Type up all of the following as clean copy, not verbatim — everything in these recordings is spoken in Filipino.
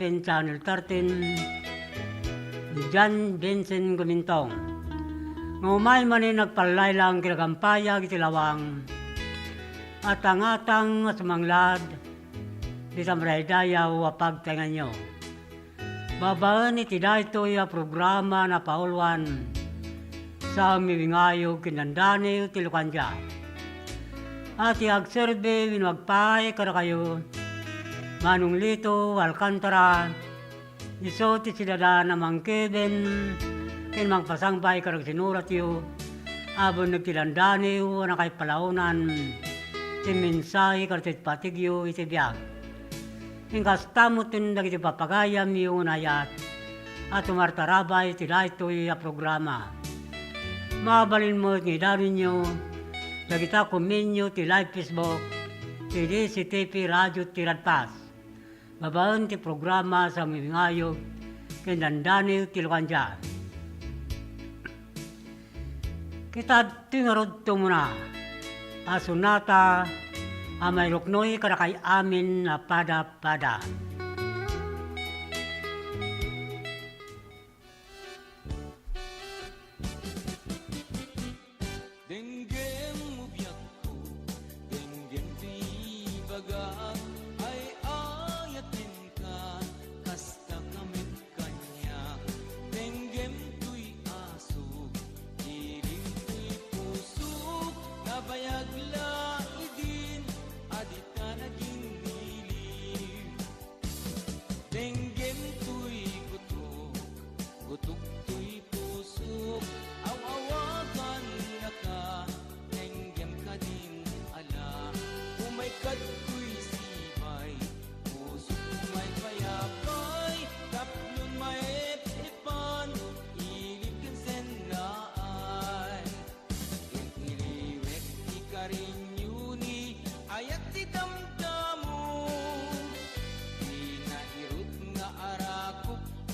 Channel 13 ni John Vincent Gumintong. Ngumay manin nagpalay lang kinagampayag itilawang at ang atang sumanglad di samraydayaw wapagtangan nyo. Babaan itiday ito'y programa na paulwan sa miwingayog kinandani utilukan dya. At iagserbe winwagpay kada kayo Manong Lito, Alcantara, iso ti sidada na mangkeben, kin mangpasangbay karag sinurat yu, abon nagtilandani yu, na kay palaunan, ti mensahe kartit patigyo iti biyag. Inkastamot tin dagiti papagayam yu unayat, at umartarabay ti daytoy a programa. Mabalin mo ni darin nyo, dagita kuminyo ti live Facebook, ti DCTP Radio Tiradpas. Babaan ti programa sa mimingayog kinandani tilukan dyan. Kita tingarod ito muna. Asunata amay ruknoy karakay amin na pada-pada. Denggem mo biyak ko, denggem di baga.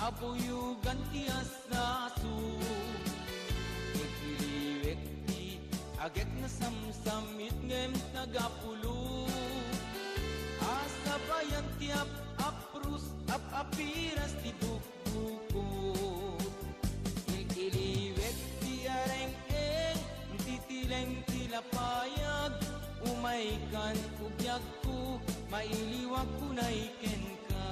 Apuyugan ti asasu Ikiliwek ti agek na samsamit ngem tagapulo Asabayan ti aprus apiras ti bukbuko Ikiliwek ti areng-eng titileng ti lapayag Umaykan ubyak ko mailiwag ko na iken ka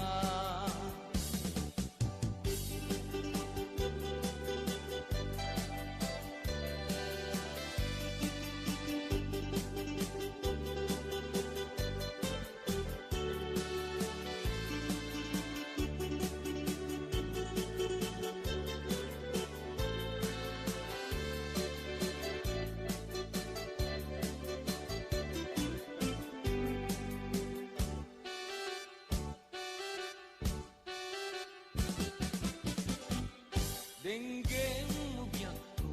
Denggem mo biyak ko,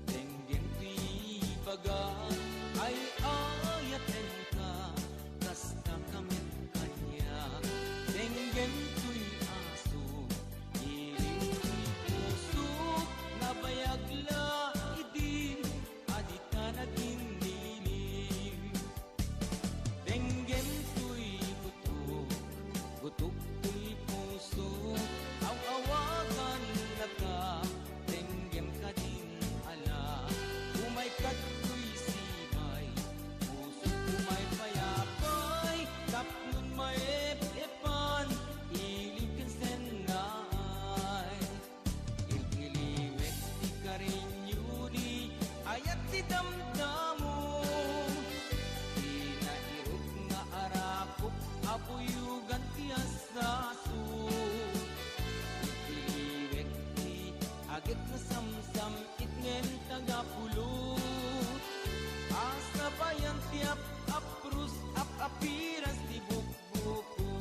denggem ti baga Ay ayaten ka, kasta kamit kanya Denggem to'y aso, iling to'y puso Nabayag la idin, adita naging nilim Denggem to'y gutok, gutok to'y puso Aw-awagan ka, denggem ka din ala Umay kat ko'y sibay, puso umay payapay Tapnon may epan, ilig kan senay Ililiwek ti karinyuni, ayat ti damdamo Di nairot nga arakop, apuyugan ti asaso Agit na samsam itngem tagapulo Asabayan tiap aprus apiras di bukbuko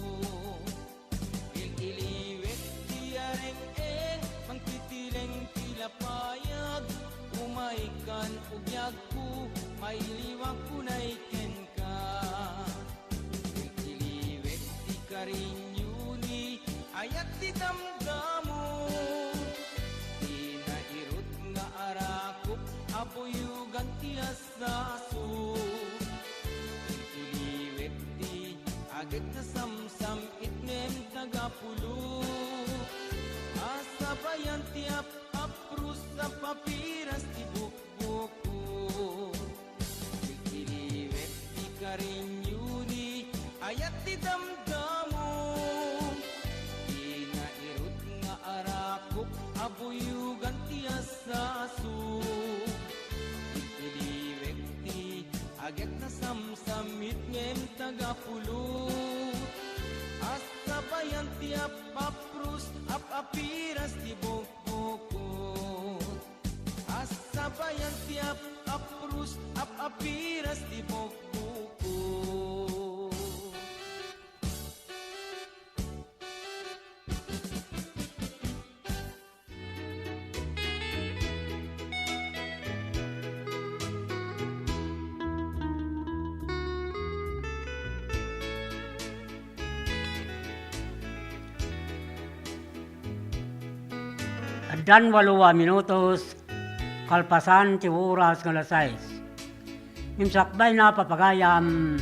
Ililiwek ti areng-eng mangtitileng tilapayag Umaykan ugyag ko mailiwag ko na iken ka Ililiwek ti karinyuni ayat ti damdamo Apuyugan ti asaso Ililiwek ti agad na samsam itnem tagapulo asabayan tiap aprus sa papiras ti bukbuko ikiliwet ti karinyuni ayat ti damdamo inairut nga arakop abuyugan ti asaso ikiliwet ti aget na samsamit ngem tagapulo asabayan ti apaprus apiras ti bukbukot asabayan ti aprus apiras ti bukbukot Dan 8 minutos, kalpasan ti oras ng alas 6. Yung sakbay na papagayam,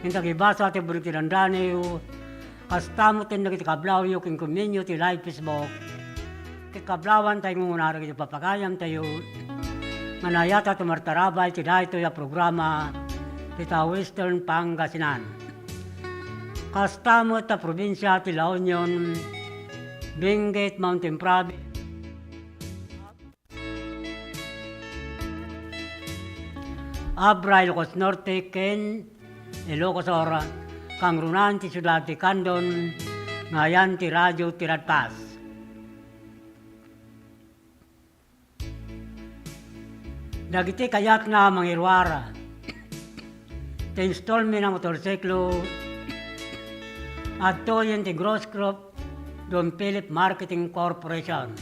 yung tagibasa ti burik ti dandaniw, kastamo tin nagiti kablaw yung king kuminyo ti live Facebook, kikablawan tayo ngunara kiti papagayam tayo, manayata ti martarabay ti dahito ya programa, kita Western Pangasinan. Kastamo ta probinsya ti La Union, Benguet Mountain Province, Abra, Ilocos Norte, Ken, Ilocos Ora, Kangrunan, ti Sudad, ti Candon, ngayan ti Radyo, ti Radpas. Dagiti kayak na mangirwara, ti installment ng motorsiklo, at to yun ti Gross Crop, Don Philip Marketing Corporation.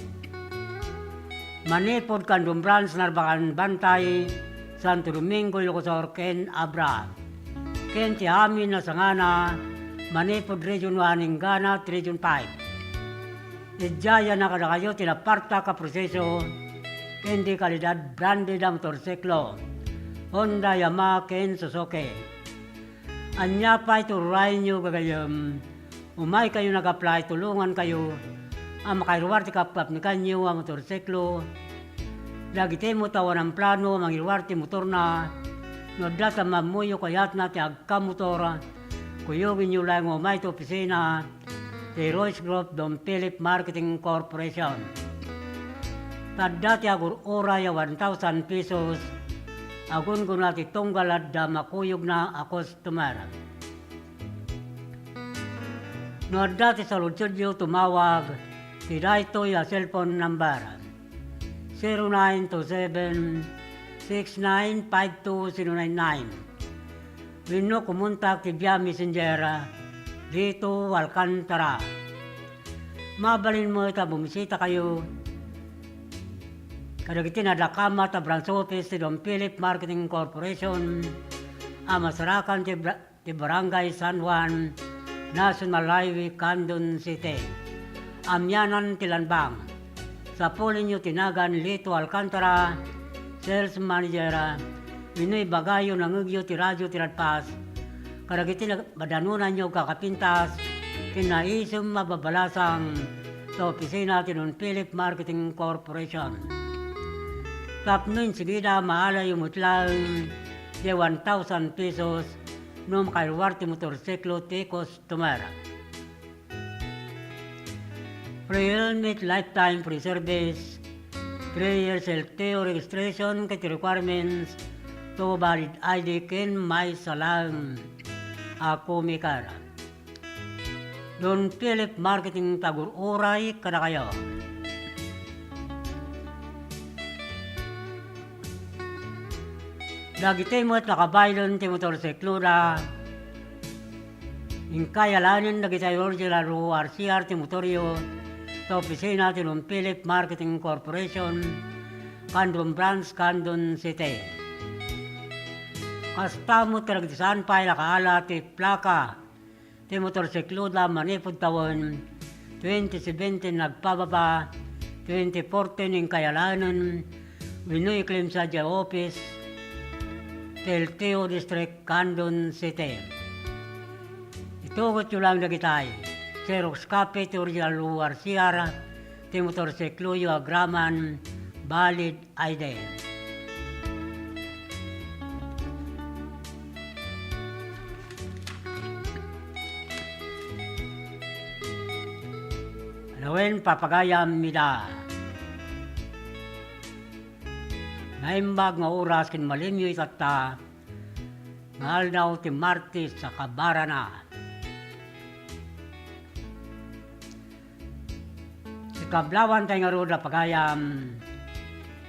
Manipod kandong branch narbakan bantay, Santo Domingo, Ilocos Sur, Ken Abra. Ken ti amin na sangana, Manipod Region 1, Ingana, Region 5. Idjaya na kada kayo, tinaparta ka proseso, ken di kalidad branded ang motorsiklo. Honda, Yamaha, Ken, Suzuki. Anya pa iturayin nyo gagayam, umay kayo nag-apply, tulungan kayo, ang makairuwar ti kapap ni kanyo ang motorsiklo, dagiti mo tawan ang plano, mangiruwar ti motor na, nodda sa mamuyo kayat na ti agka motor, kuyogin nyo lang umay ti opisina, ti Royce Group, Don Philip Marketing Corporation. Tadda ti agur ora ya 1,000 pesos, agun guna ti tunggalad da makuyog na a customer. Nodda ti saludsod nyo tumawag, ti dahito ya cellphone number 0927-6952-099. Wino kumuntak ti via messenger dito Alcantara. Mabalin mo ita bumisita kayo. Kadagiti nadakama ta branch office ti Don Philip Marketing Corporation, Masarakan ti Barangay San Juan, National Highway, Candon City. Amyanan ti Lanbang. Sa pulin nyo tinagan Lito Alcantara, Sales Manager, Winoy Bagayo nangugyo ti Radyo ti Radpas, karagiti badanunan nyo kakapintas, kinaisum mababalasang sa opisina ti Don Philip Marketing Corporation. Tapnoin sigida maala yung mutlang di 1,000 pesos no makairuwar ti motorsiklo ti customer. Free helmet, lifetime free service, 3 years LTO registration, kiti requirements, to valid ID ken may salang ako mikara. Don Philip Marketing tagur uray kada kayo. Dagiti mo't nakabaylon ti motorsiklo na inkayalanin dagiti original RCR ti motoryo sa opisina ti Don Philip Marketing Corporation, Candon Branch, Candon City. Kastamo taragdisan pa nakaala ti plaka ti motorsiklo na manipod tawon 2017 nagpababa, 2014 inkayalanin winoy claim sa dya office LTO District, Candon City. Itugot nyo lang dagitay. Xerox copy to original luar siara, ti motorsiklo agraman, valid ID. Lawen papagayam mida. Naimbag nga oras kin malimyo itata, ngal daw ti Martis sa Kabarana. Si kablawan tayo nga roda pagayam,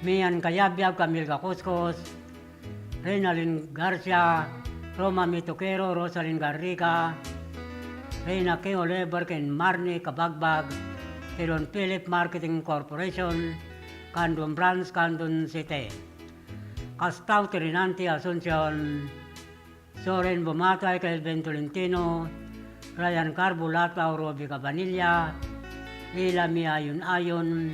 miyan kayabyab Camil Kakuskos, Reynalyn Garcia, Roma Mituquero, Rosalyn Garriga, Reyna K. Oliver, ken Marnie Kabagbag, Don Philip Marketing Corporation, Candon Branch, Candon City. Castaw Trinanti Asuncion, Soren Bumatay, Kelvin Tolentino, Ryan Carbulata, Roby Cabanilla, Ila Miayon Ayon,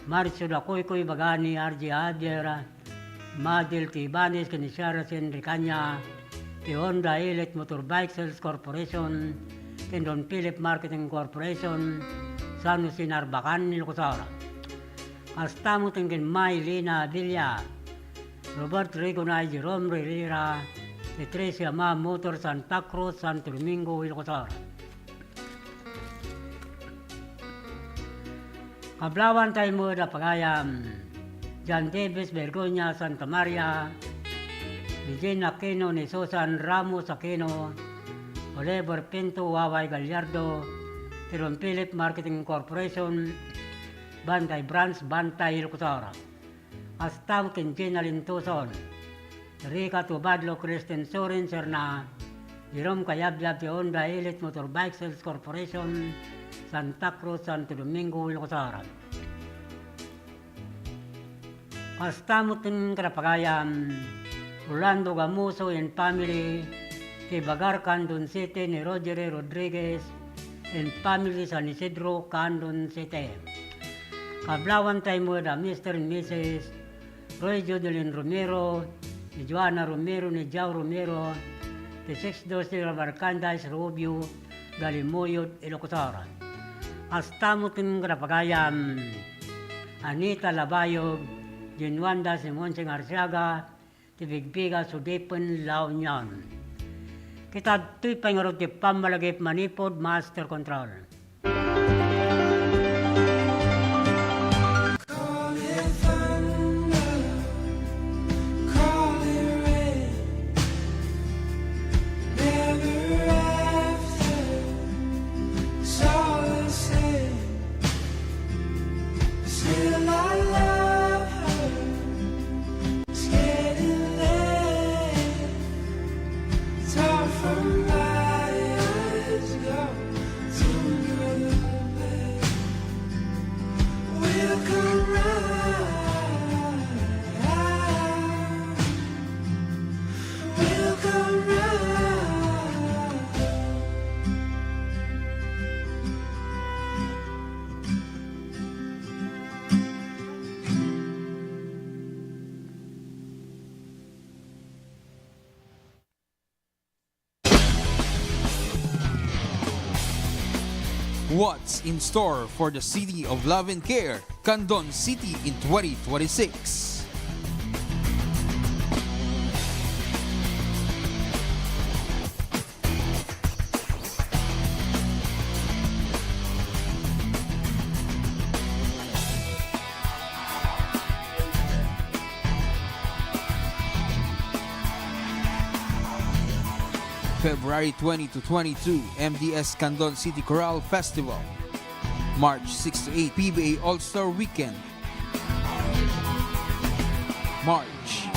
Marcio Dacoycoy Bagani, RJ Adyer, Madil Tibanes, Kinisiara Senricanya, Honda Elite Motorbike Sales Corporation, Don Philip Marketing Corporation, San Jose Narbacan, Ilocosara. Astamo tingin May Lina Villa, Robert Rigonay, Jerome Rivera, Patricia Ma Motor, Santa Cruz, Santo Domingo, Ilocosara. Kablawan tayo mo na pagayam, John Davis, Bergonya, Santa Maria, Eugene Aquino, ni Susan Ramos Aquino, Oliver Pinto, Waway Gallardo, Don Philip Marketing Corporation, Bantay Branch, Bantay Ilocosara. Astam Kinjina Lintuson, Rica Tubadlo, Kristen Sorin, Serna, Jerome Kayabyab, Honda Elite Motorbike Sales Corporation, Santa Cruz, Santo Domingo, Ilocosara. Astamutin Karapagayam, Orlando Gamuso and family, Tibagar, Candon City, ni Roger Rodriguez, and family San Isidro, Candon City. Kablawan tayo mo na Mr. and Mrs. Roy Jodelyn Romero, ni Joanna Romero, ni Jao Romero, ni 612 Rabarcandas, Rubio, Galimoyot, Ilocosara. Astamutin Karapagayam, Anita Labayog, Jinwanda Simonsing Arsiaga, Tibigbiga Sudipan La Union. Kita tuy pangarot ti pamalagip manipod master control. What's in store for the City of Love and Care, Candon City in 2026? February 20 to 22, MDS Candon City Chorale Festival. March 6 to 8, PBA All-Star Weekend. March,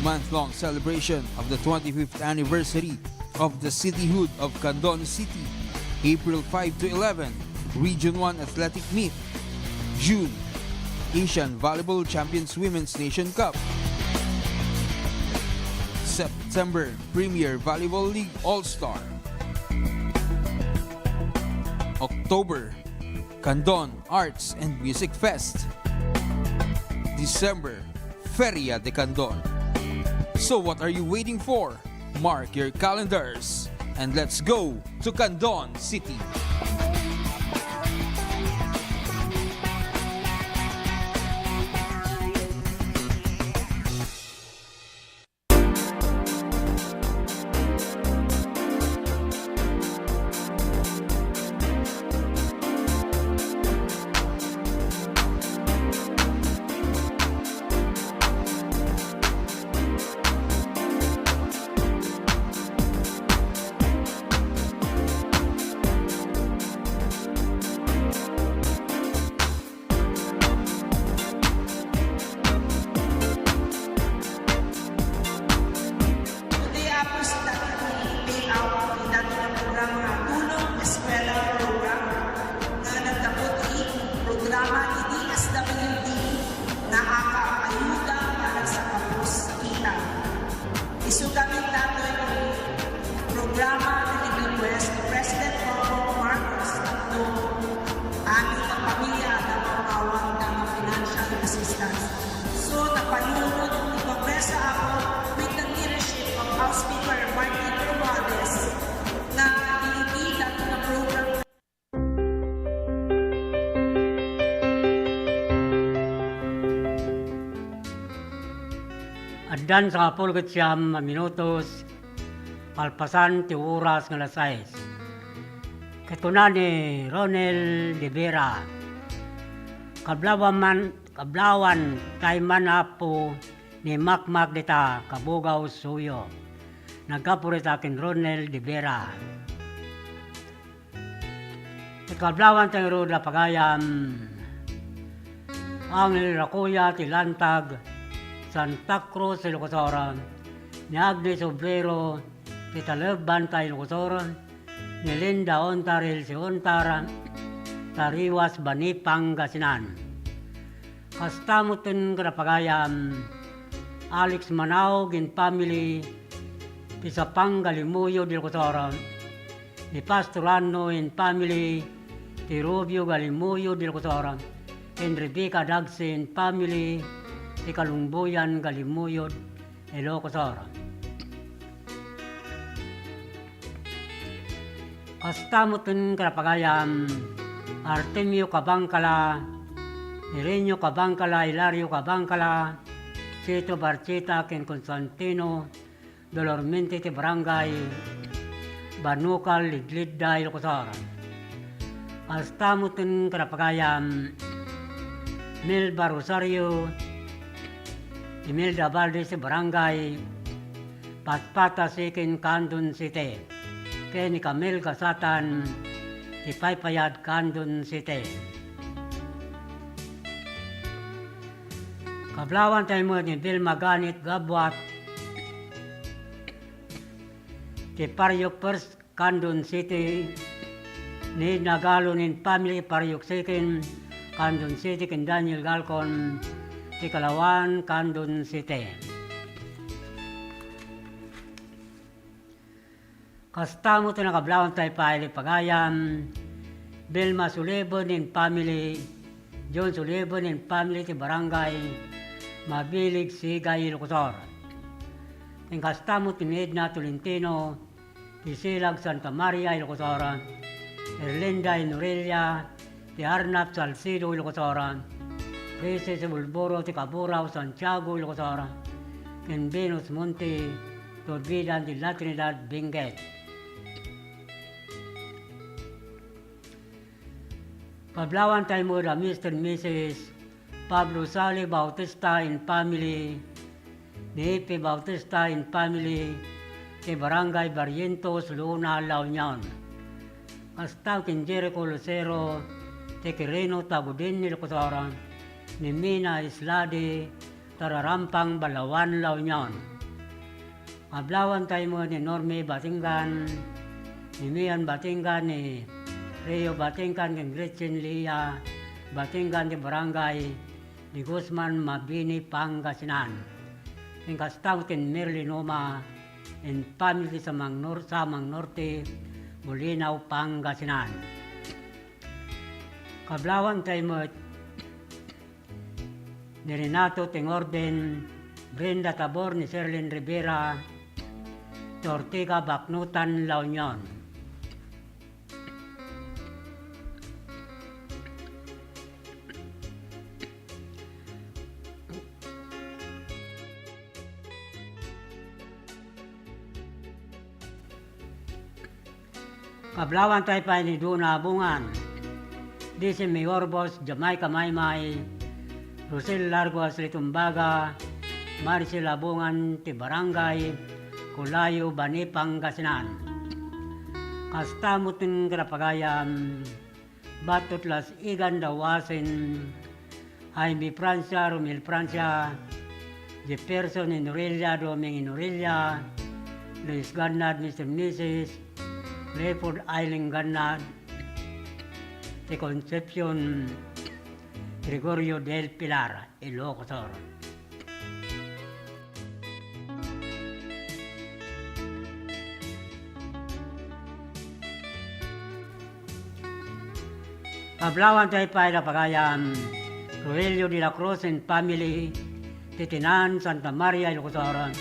month-long celebration of the 25th anniversary of the cityhood of Candon City. April 5 to 11, Region 1 Athletic Meet. June, Asian Volleyball Champions Women's Nation Cup. September, Premier Volleyball League All-Star. October, Candon Arts and Music Fest. December, Feria de Candon. So what are you waiting for? Mark your calendars and let's go to Candon City. Kaddan sa kapulgot siyam minutos, palpasan ti oras nga alas 6. Katunan ni Ronel de Vera. Kablawan kay man apo ni Makmak dita kabugaw suyo. Nagkapurit akin Ronel de Vera. Kablawan tayo roda pagayam ang nilirakuya ti Lantag Santa Cruz Ilocosora ni Agnes Obrero ti Taleb Bantay Ilocosora ni Linda Ontaril si Ontara Tariwas Bani Pangasinan. Kastamutin karapagayam Alex Manao gin family ti Sapang Galimuyo di Ilocosora ni Pastorano in family ti Rubio Galimuyo di Ilocosora and Rebecca Dagsin family ti Kalungbuyan Galimuyod Ilocosora. Kastamutin karapagayam Artemio Cabangcala, Irenio Cabangcala, Hilario Cabangcala, Cito Barcheta, Ken Constantino, Dolormente ti Barangay, Banukal, Lidlidda, Ilocosora. Kastamutin karapagayam Melba Rosario, Imelda Valdez, Barangay, Patpata, Sikin, Candon City, Kenny Camel Kasatan, Ipaypayad, Candon City. Kablawan tayo mo ni Bill Maganit, Gabwat, ti Paryok First, Candon City, ni Nagalonin Family, Paryok Second, Candon City, ken Daniel Galcon, ti Kalawan, Candon City. Kastamo ito nakablawan tayo pa pagayam, Belma Sulebon and family, John Sulebon and family ti Barangay, Mabilig, Sigay, Ilocosor. Ang kastamo ti Edna Tolentino, ti Silag, Santa Maria, Ilocosora, Erlinda, Inorelia, ti Arnap, Salcido, Ilocosora, Princess Bulboro, ti Caburaw, Santiago, Ilocosora, ken Venus Monte, Torbidan, ti La Trinidad, Benguet. Pablawan tayo mo na Mr. and Mrs. Pablo Sali Bautista and family, ni Epe Bautista and family, ti Barangay Barrientos, Luna, La Union. Hasta kin Jericho Lucero, ti Quirino Tagudin, Ilocosora, ni Mina Islade, Tararampang, Balawan, La Union. Pablawan tayo mo ni Norme Batingan, ni Mian Batingan, ni Rio Batingan, ni Gretchen Lia, Batingan di Barangay, ni Guzman Mabini, Pangasinan. Yung kastautin Merlinoma, and family sa Samang Norte, Bulinaw, Pangasinan. Kablawan tayo mo ni Renato Tingorden, Brenda Tabor, ni Serlin Rivera, Tortiga, Baknutan, La Union. Kablawan tayo pa ni Duna Bungan, Disi Mayorbos, Jamaica Maymay, Rosel Largos, Litumbaga, Maricel Abungan, ti Barangay, Kulayo, Bani, Pangasinan. Kastamutin karapagayam, Batot Las Igan Dawasin, Jaime Francia, Romel Francia, Jefferson Inorelia, Doming Inorelia, Luis Garnad, Mr. Mrs. Clifford Island Garnad, ti Concepcion Gregorio del Pilar, Ilocosor. Pablawan tayo pa na pagayam, Rogelio de la Cruz and family, Titinan, Santa Maria, Ilocosor,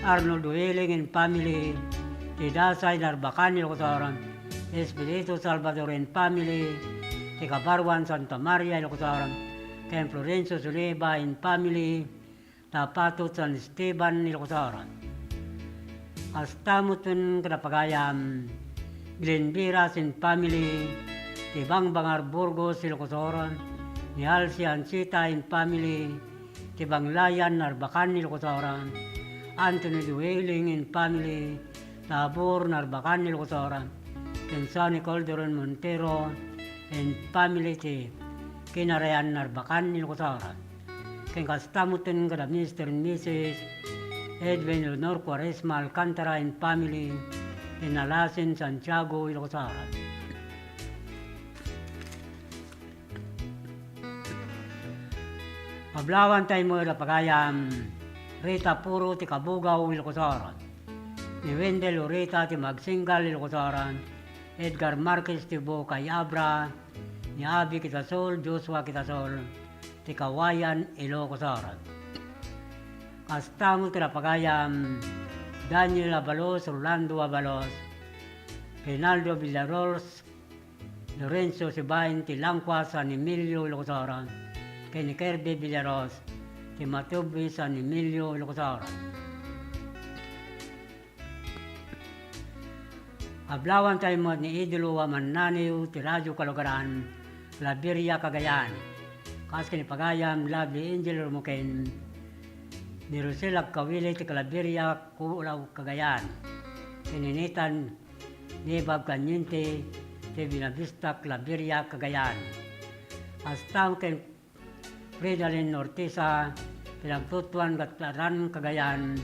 Arnold Dueling and family, ti Dasay, Narbacan, Ilocosor, Espiritu Salvador and family, ti Cabarwan, Santa Maria, Ilocosor, Ken Florencio Zuleba and family, tapatot San Esteban Ilocos. Astamutun kadapagayam Glenvira sin family ti Bangbangar Burgos Ilocos, ni Halsi Ansita in family ti Banglayan Narbacan Ilocos, Anthony Dueling in family Tabor Narbacan Ilocos, Tensani Calderon Montero in family ti Kinarayan Narbacan Ilocos. Ken kastamuten kada Mr. and Mrs. Edwin Leonor Quaresma Alcantara in family in Alasin, Santiago, Ilocos. Pablawan tayo mo na pagayam Rita Puro ti Kabugaw, Ilocos. Ni Wendell Urita ti Magsingal, Ilocos. Edgar Marquez ti Bocay Abra, ni Abi Kitasol, Joshua Kitasol ti Kawayan, Ilocos. Kastamo ti pagayam Daniel Abalos, Rolando Abalos, Renaldo Villarols, Lorenzo Sibain ti Langkwa, San Emilio, Ilocos. Ni Kirby Villaros, ti Matubi, San Emilio, Ilocos. Ablawan tayo mo ni Idolo Mananiw, ti Radyo Kalugaran, Labiria, Cagayan. Kas kinipagayam, Lovely Angel Rumuken, ni Rosela Kawili, ti Labiria, Kulaw, Cagayan. Kininitan, ni Bab Kanyente, ti Binavista, Labiria, Cagayan. Astam ken Fridalin Ortiza, pinagtutuan Gatlaran, Cagayan,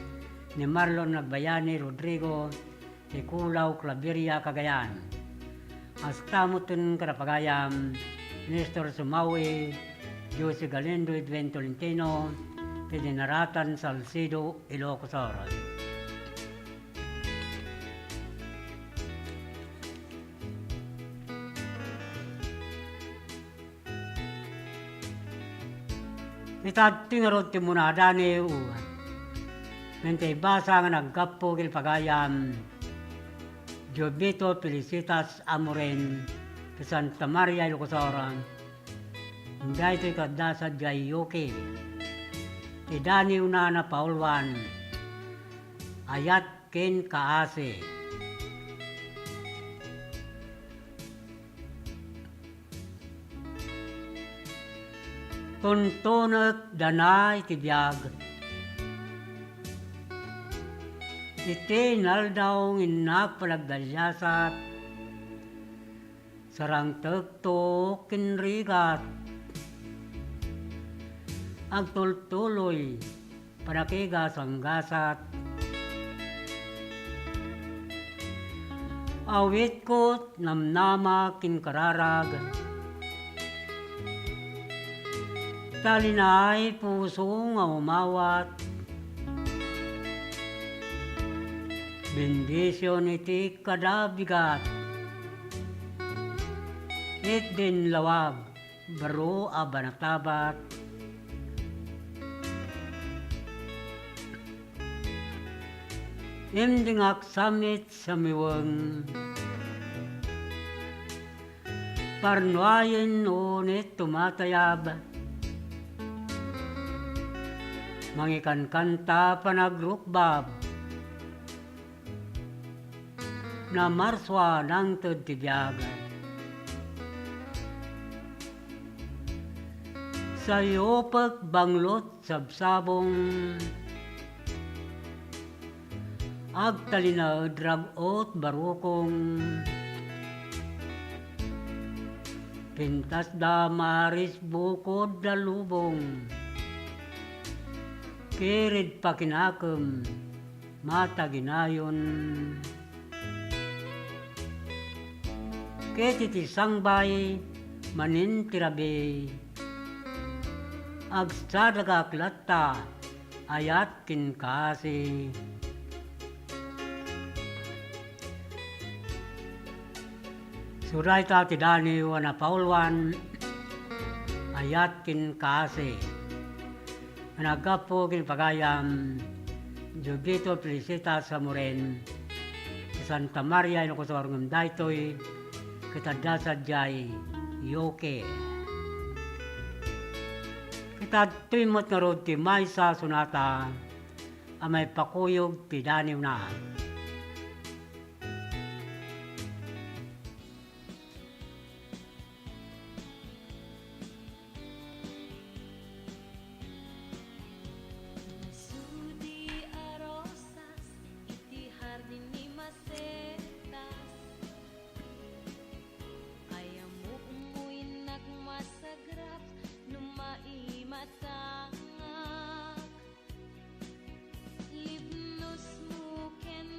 ni Marlon Nagbayani Rodrigo, ni Kulaw, Claveria, Cagayan. Astamutun Karapagayam, Nestor Sumawi, Jose Galindo, Edwin Tolentino, Pedinaratan, Salcido, Ilocos. Itad tingarot ti munadani uwan. Mente basa nga nagkapo kil pagayam Jobito Felicitas Amoren ti Santa Maria Ilocos. Hindi ito'y kadasa Jayoke. Ti Dani Unana Paulwan. Ayat ken kaase. Tuntunat danay ti biyag. Iti naldaw inak palagdalyasat. Sarang tekto kinrigat. Agtultuloy panakigas ang gasat. Awit ko namnama kinkararag. Talinay puso nga umawat. Bendisyon iti kadabigat. It din lawag, baro abanatabat. Imdingak samit sa miwang. Parnuayin unit tumatayab. Mangikan kanta panagrukbab. Na marswa ng tudtibyagan. Sayo pagbanglot sabsabong. Agtalina dragot barukong. Pintas da maris bukod dalubong. Kirid pakinakem, mata ginayon. Ketiti sangbay, manin tirabe. Agsadagak latta, ayat kinkasi. Suray tati dani wana paulwan, ayat kinkasi. Nagapo kinpagayam Jubito Felicitas Amoren Santa Maria Ilocos ngam daytoy kitadasa jay yoke. tad timot nga rod ti maysa sunata amay pakuyog pidaniw na. Sudi a rosas, iti hardin ni masetas. Ayaw mo umuwi nagmasagrap, numaimatangak. Libnos mo ken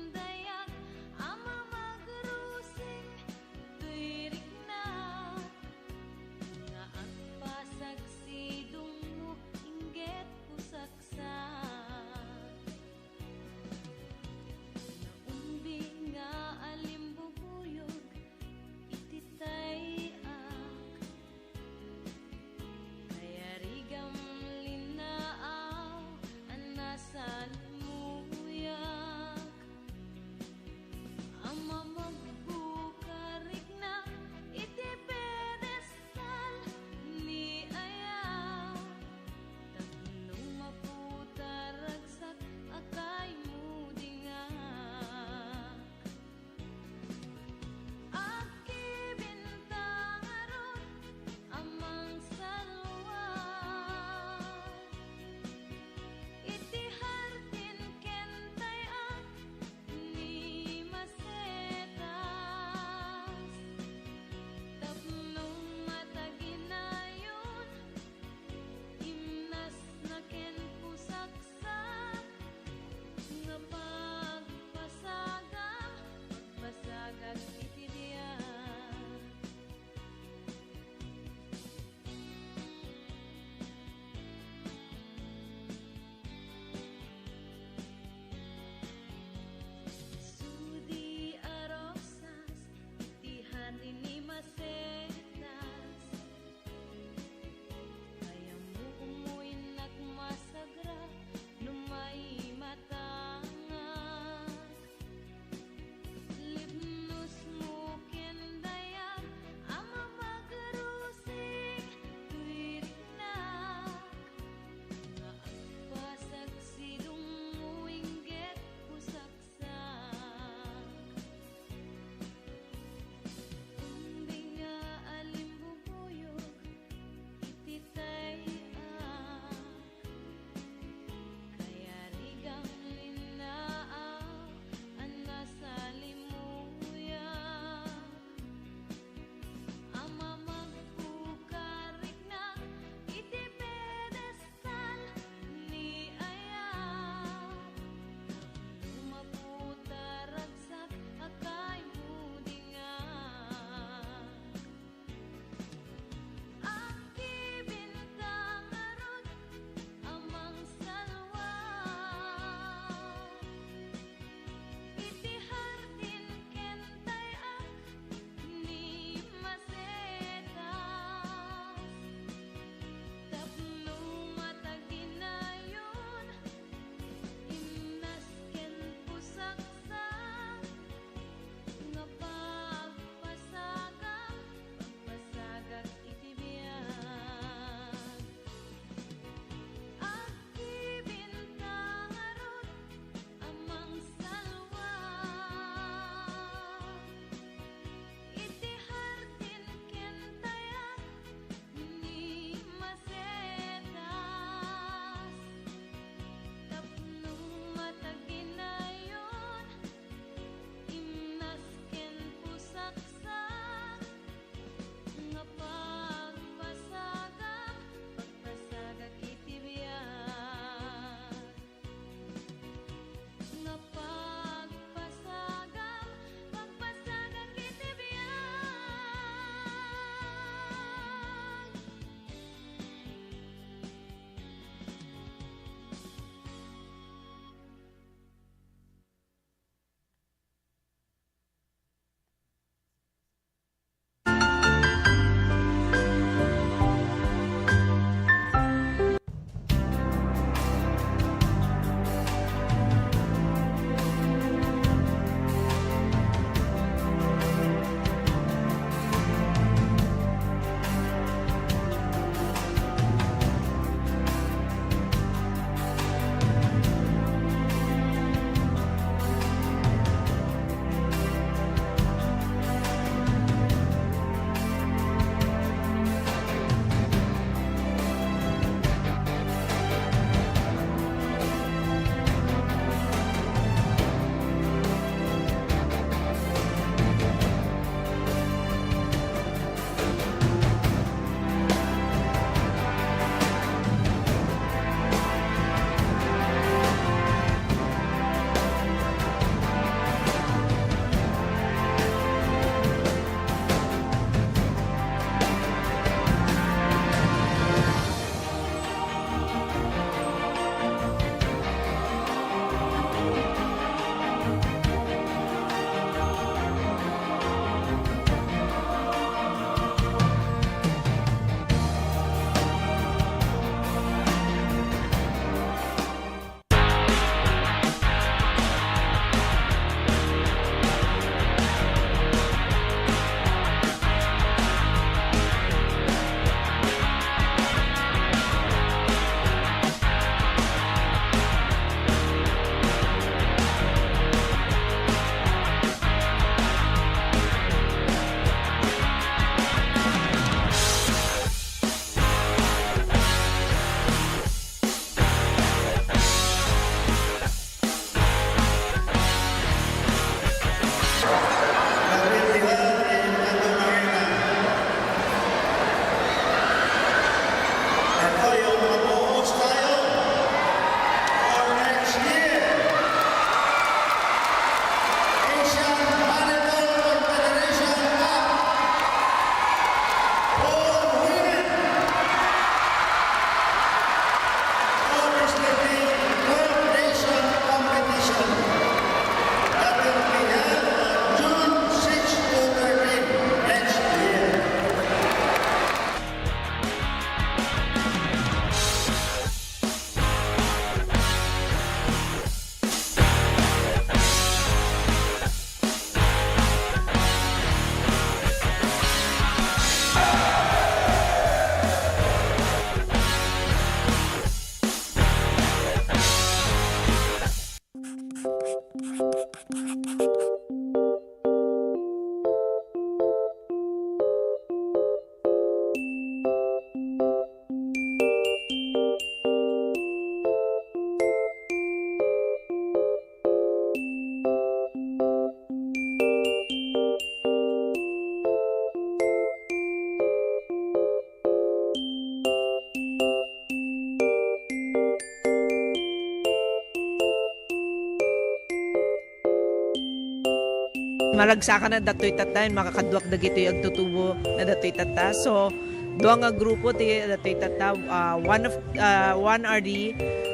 maragsakan na datoy tata, makakadwak na gito'y agtutubo na datoy tata. So, duwa nga grupo ti datoy tata, one are the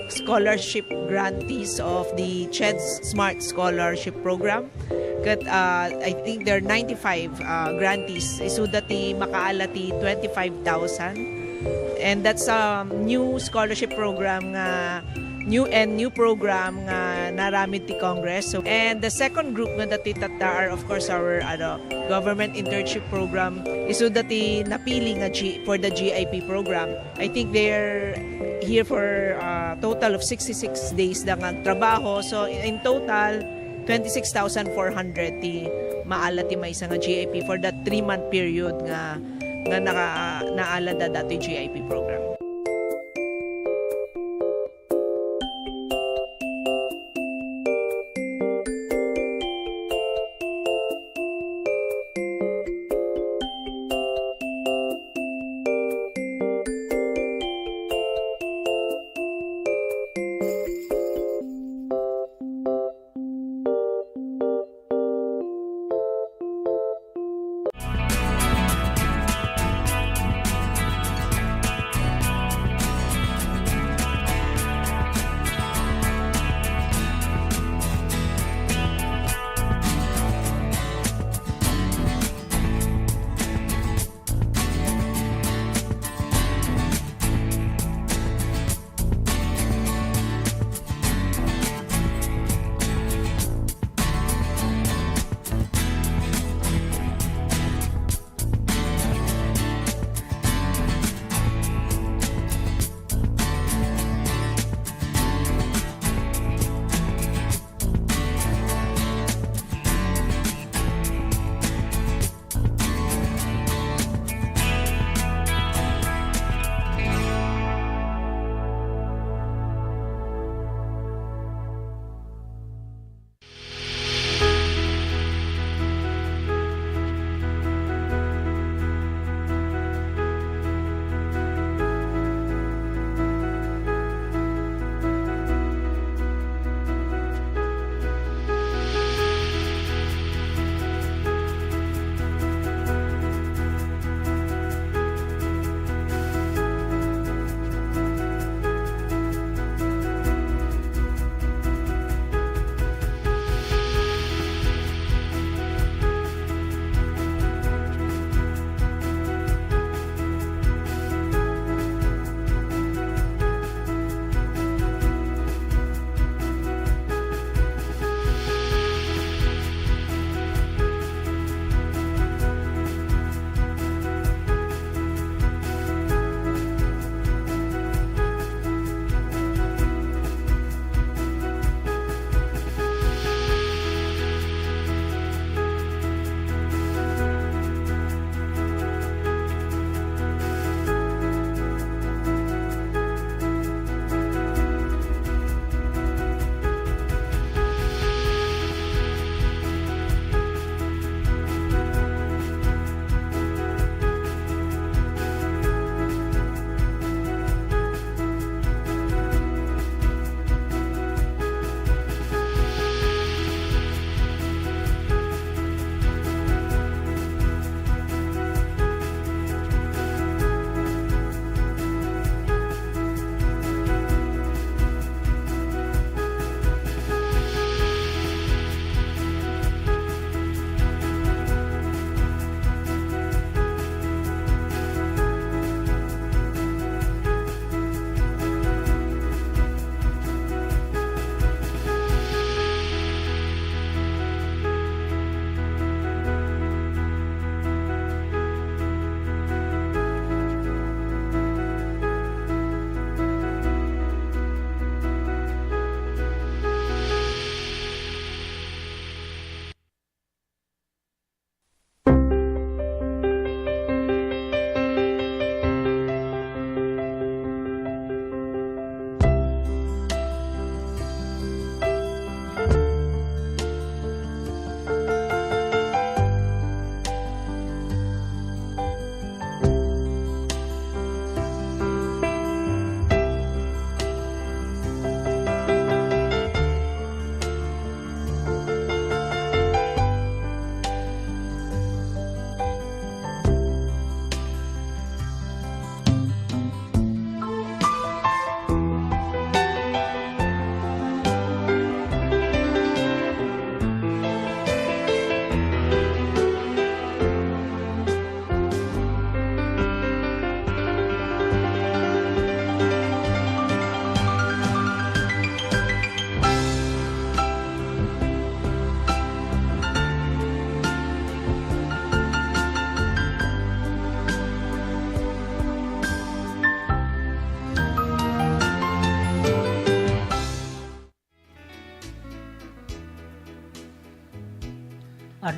scholarship grantees of the CHED's Smart Scholarship Program. Kat, I think there are 95 grantees. Isu dati makaalati 25,000. And that's a new scholarship program nga new program nga naramid ti Congress. So, and the second group nga dati tata are of course our government internship program. Isu dati napili nga for the GIP program. I think they're here for a total of 66 days lang ang trabaho. So in total 26,400 ti maala ti may nga GIP for that 3-month period nga naalada dati GIP program.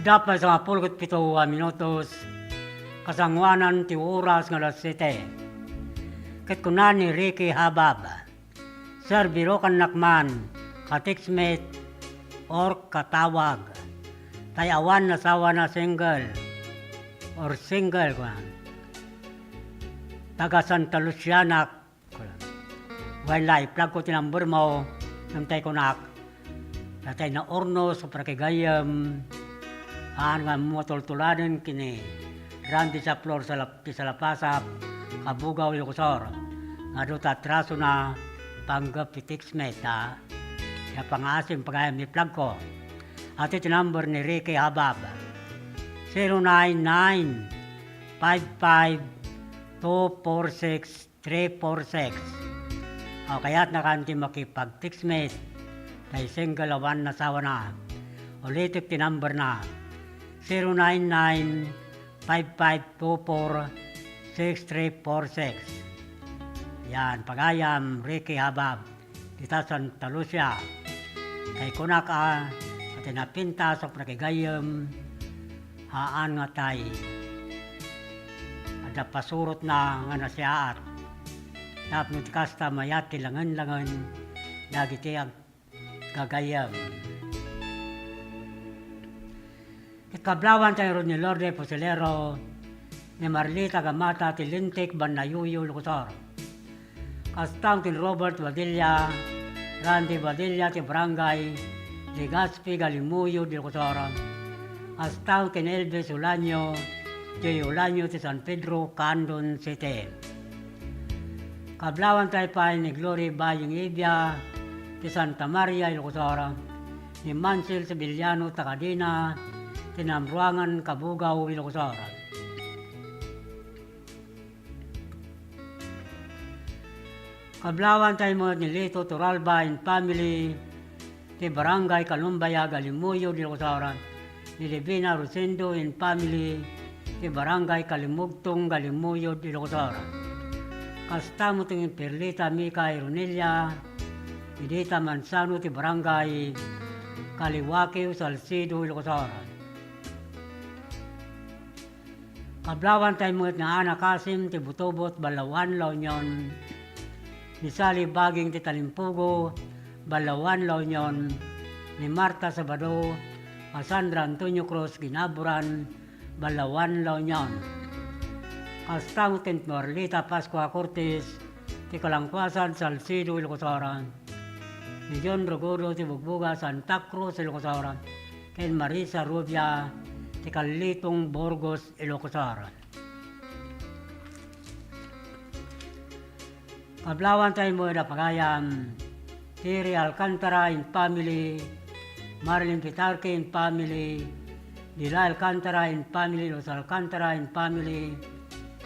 dapat sa mga 47 minutos, kasangwanan ti oras nga alas 7. Ket kunan ni Ricky Habab, Sir biro kan nakman, ka-textmate, or katawag, tay awan na sawa na single, or single kunan. Taga Santa Luciana, wala i-plug ko tinambur mo, namtay kunak, natay na orno sa prakigayam, aan nga motultulanin kini, randi sa floor sa lapasap, kabugaw yung kusor, nga doon tatraso na, panggap i-textmate ha, kaya pangasim pagayam ni plug ko, at ito number ni Ricky Habab, 099-55-246-346. O kaya't nakanti makipag-textmate, kay single awan na sawa na, ulitik ti number na, 099-5524-6346. Yan, pagayam, Ricky Habab, kita Santa Lucia. Kay kunak at napinta sa prakigayam, haan nga tay. Ada pasurot na nga nasiyaat. Tapos kasta mayat tilangan-langan, dagiti ang gagayam. Ikablawan tayo ni Lorde Posilero, ni Marlita Gamata, Tilintik, Banayuyo, Lukusor. Kastang tin Robert Badilla, Randy Badilla, ti Barangay, Legazpi, Galimuyo, Lukusor. Kastang tin Elvis Ulanyo, ti Ulanyo, ti San Pedro, Candon City. Kablawan tayo pa ni Glory Baying Ibia, ti Santa Maria, Lukusor. Ni Mansell Sibiliano, Takadina, Tinamruangan, Kabugaw, Ilocosor. Kablawan tayo mo ni Lito Turalba and family, ti Barangay Kalumbaya, Galimuyo, Ilocosor. Ni Livina Rosendo and family, ti Barangay Kalimugtong, Galimuyo, Ilocosor. Kasta mo tingin Perlita Mika Ironelia, Idita Mansano, ti Barangay Kaliwakiw, Salcido, Ilocosor. Kablawan tayo mga nga Ana Kasim, ti Butobot, Balawan, La Union, ni Sally Baging, ti Talimpugo, Balawan, La Union, ni Marta Sabado, Cassandra Antonio Cruz, Ginaburan, Balawan, La Union. Kastang tin Norlita Pascua Cortes, ti Kalangkwasan, Salcido, Ilocosora, ni John Rogodo, ti Bugbuga, Santa Cruz, Ilocosora, ken Marisa Rubia, ti Kalitong Burgos, Ilocosor. Kablawan tayo mo na pagayam, Tiri Alcantara in family, Marilyn Pitarque in family, Dila Alcantara in family, Los Alcantara in family,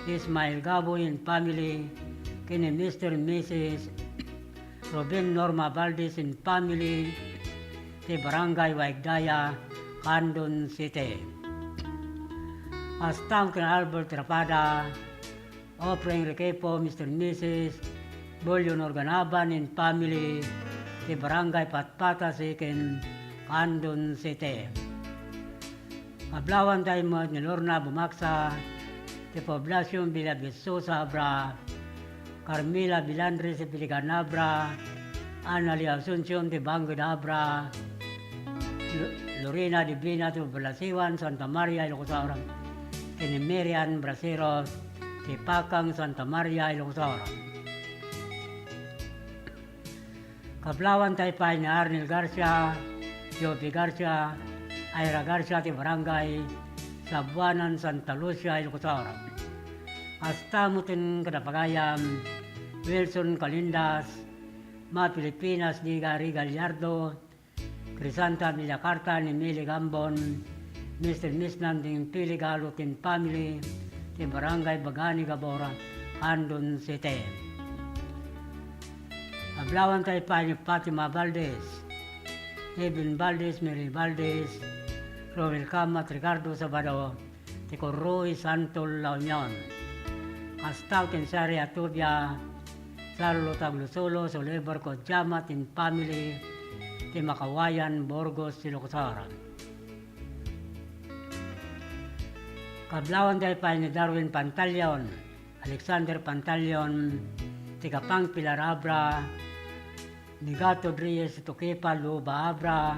Ismael Gabo in family, kini Mr. and Mrs. Robin Norma Valdez in family, ti Barangay Waigdaya, Candon City. Astang kina Albert Rapada, Opring Requepo, Mr. and Mrs. Bolyon Organaban in family, ti Barangay Patpata Sikin, Candon City. Kablawan tayo mo ni Lorna Bumaksa, ti Poblacion Villavisosa Abra, Carmila Bilandre si Piliganabra, Anali Asuncion ti Bangod Abra, Lorena Divina ti Balasiwan, Santa Maria, Ilocosora, kini Miriam Braseros, ti Pakang Santa Maria, Ilocosora. Kablawan tayo pa ni Arnel Garcia, Joby Garcia, Ira Garcia ti Barangay, Sabuanan, Santa Lucia, Ilocosora. Hasta mutin kadapagayam, Wilson Calindas, Ma Pilipinas ni Gary Gallardo, Crisanta Villacarta ni Mili Gambon, Mr. Misnan ng Pili Galutin family, ti Barangay Bagani Gabora, Candon City. Ablawan tayo pa ni Fatima Valdez, Eben Valdez, Mary Valdez, Roel Camat, Ricardo Sabado, ti Corroy Santol La Union. Hasta Kensari Atubia, Sarlo Taglusolo, Solebar Kodjamat in family, ti Makawayan, Burgos, Ilocosara. Kablawan tayo pa ni Darwin Pantaleon, Alexander Pantaleon, Tikapang Pilar Abra, ni Gato Reyes Tukepa Luba Abra,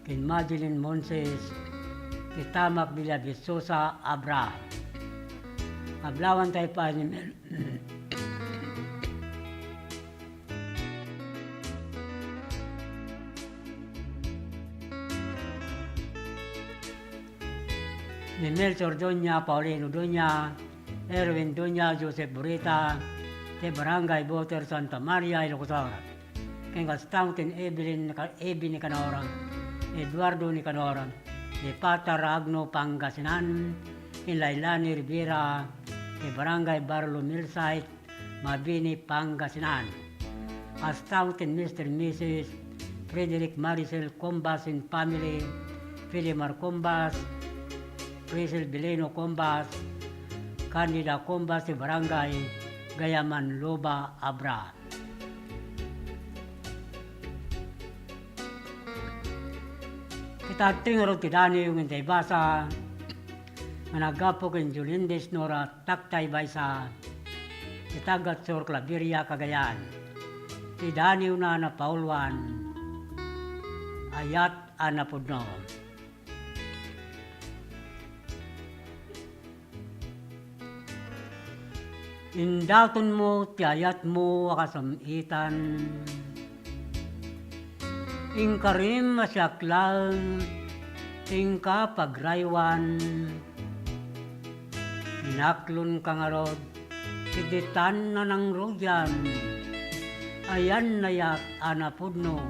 kin Madeline Monses, Kitamak Villa Visosa Abra. Kablawan tayo pa ni ni Melchor Doña, Paulino Doña, Erwin Doña, Joseph Burita, de Barangay Boter Santa Maria, Ilocosora. Kaya kastang tin Evelyn Nicanora, Eduardo Nicanora, de Pata Ragno Pangasinan, in Lailani Rivera, de Barangay Barlo Millsite, Mabini Pangasinan. Kastang tin Mr. and Mrs. Frederick Maricel Combas and family, Filimar Combas, Rizal Bileno Combas, Candida Combas de Barangay Gayaman Loba Abra. Kita tingaro tidani yung intay basa, managapo kin Julindes Nora Taktay Baysa, itagat Sor Claveria Cagayan, tidani na na Paulwan, ayat anapudno. Indaton mo, tiyayat mo, akasamitan. Ingkarim masyaklang, tingka pagraywan. Inaklon kangarod, kiditan na ng rugyan. Ayan nayak anapudno,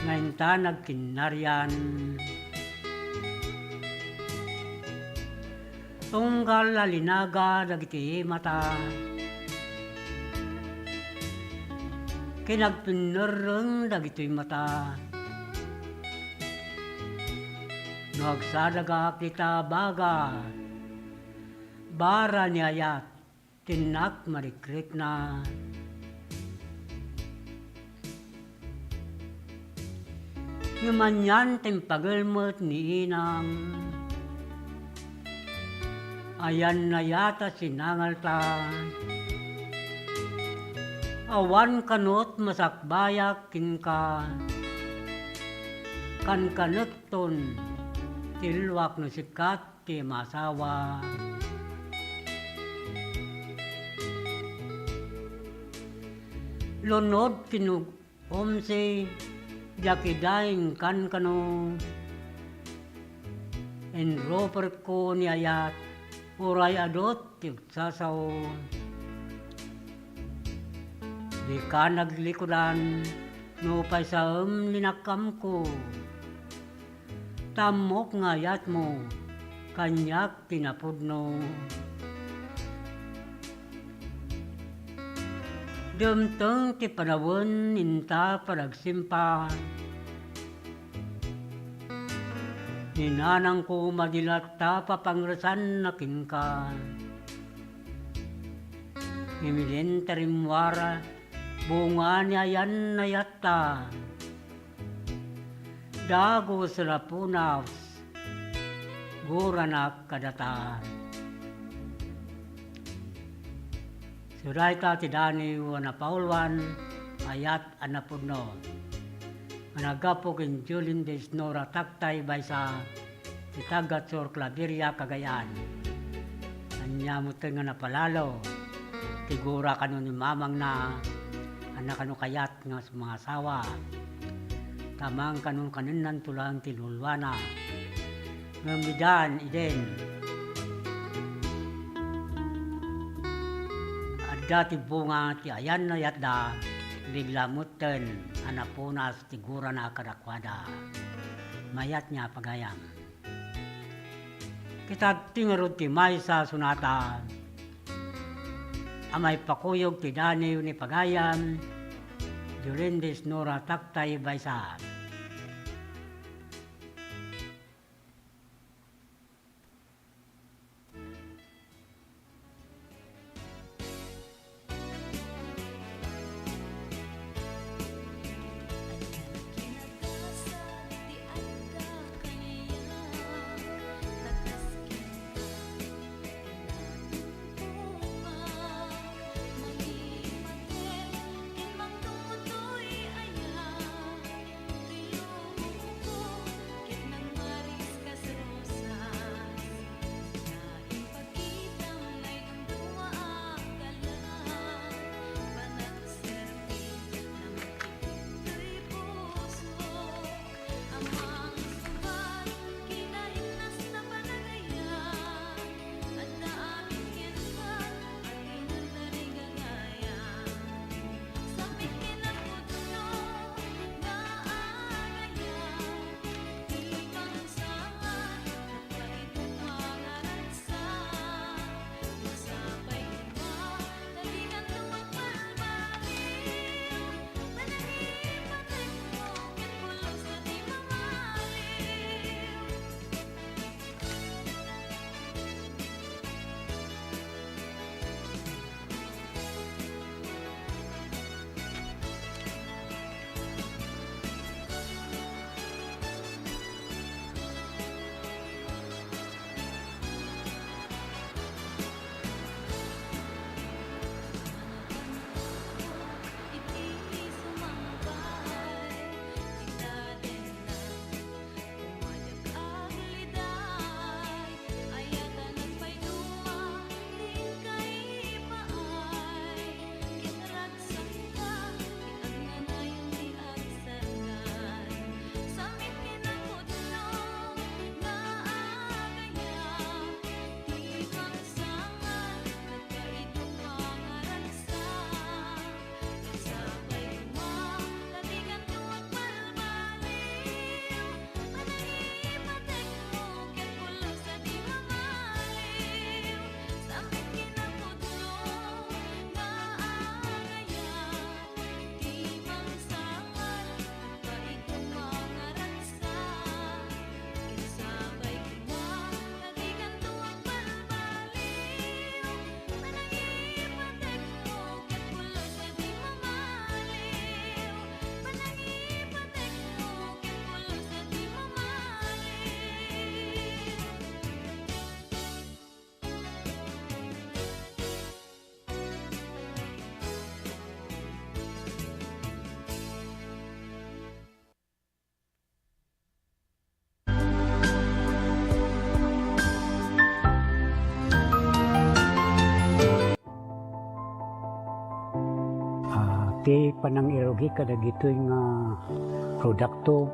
ngayon ta nagkinaryan. Tunggal lalinaga dagiti mata, kinagpinereng dagiti mata. Nagsadaga kita baga, bara niyayat, tinak marikrik na. Yumanyan timpagelmot ni inang, ayan na yata sinangal ta. Awan kanot masakbayak kinka, kan kanekton tilwak no sikat ti masawa. Lunod kinug omse jakidaing kan kano, en roper ko ni ayat, uray adot tigsasaw. Di ka naglikudan, no pa'y sa linakam ko. Tamok ngayat mo, kanyak tinapudno. Dumteng ti panawon ninta paragsimpa. Ninanang ko madilat ta papangrasan na kinka. Imilin tarimwara, bunga niya yan na yata. Dago sa rapunaw, gura na kadata. Suray ta ti dani wana paulwan, ayat anapudno. Managapo kin Julin de Snora Taktay Baysa, itagat Sor Claveria Cagayan. Anya mo nga napalalo, tigura kanu ni mamang na, anak kanu kayat nga sa mga asawa. Tamang kanun kanunan tulang tinulwana. Ngamidan iden. Dati bunga ti ayan na yatda, biglamutten, anapunas tigura na kadakwada. Mayat niya pagayam. Kita tingarod ti may sa sunata, amay pakuyog ti daniw ni pagayam, Julindes Nora Taktay Baysa. Kinagasa di adda kaniya, Iti panang irogi kada gito'y nga produkto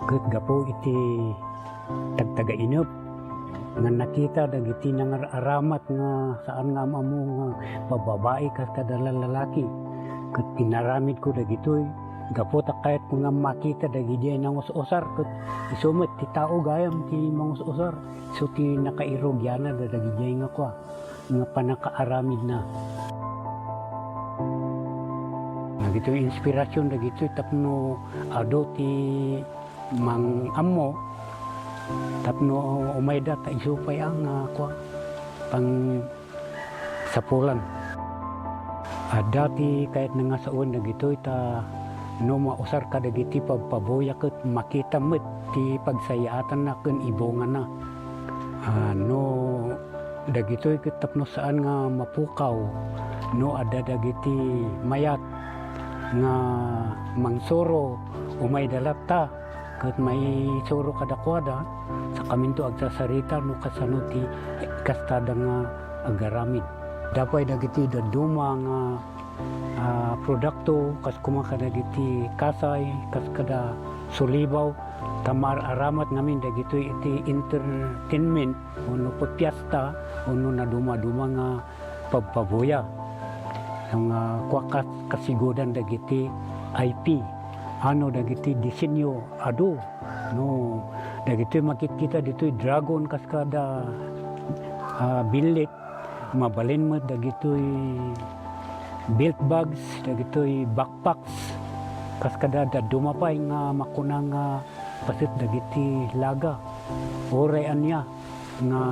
ket gapo iti tagtaga inop nga nakita dagiti nang aramat nga saan nga amo nga bababae kas kada lalaki ket pinaramid ko dagitoy gapo ta kahit nga makita dagiti nang usar ket isumot ti tao gayam ti mangus-usar so ti nakairogyana dagiti nga kwa nga panakaaramid na dagito inspirasyon dagito tapno ado ti mang ammo tapno umayda ta isupay ang kwa pang sapulan dati kahit nga saon dagito ta no mausar ka dagiti pagpaboya ket makita met ti pagsayaatan na ken ibongan na no dagito ket tapno saan nga mapukaw no adda dagiti mayat nga mangsoro umay dalata ket may soro kadakwada sa kaminto agsasarita no kasano ti kastada nga agaramid dapay dagiti daduma nga produkto kas kumakada dagiti kasay kas kada sulibaw tamar aramat ngamin dagito iti entertainment uno pagpiesta uno na duma-duma nga pagpaboya nga kwakas kasigodan dagiti IP ano dagiti disenyo ado no dagiti makikita ditoy dragon kaskada bilit mabalin mo dagitoy belt bags dagitoy backpacks kaskada dumapay nga makunang pasit dagiti laga oray anya nga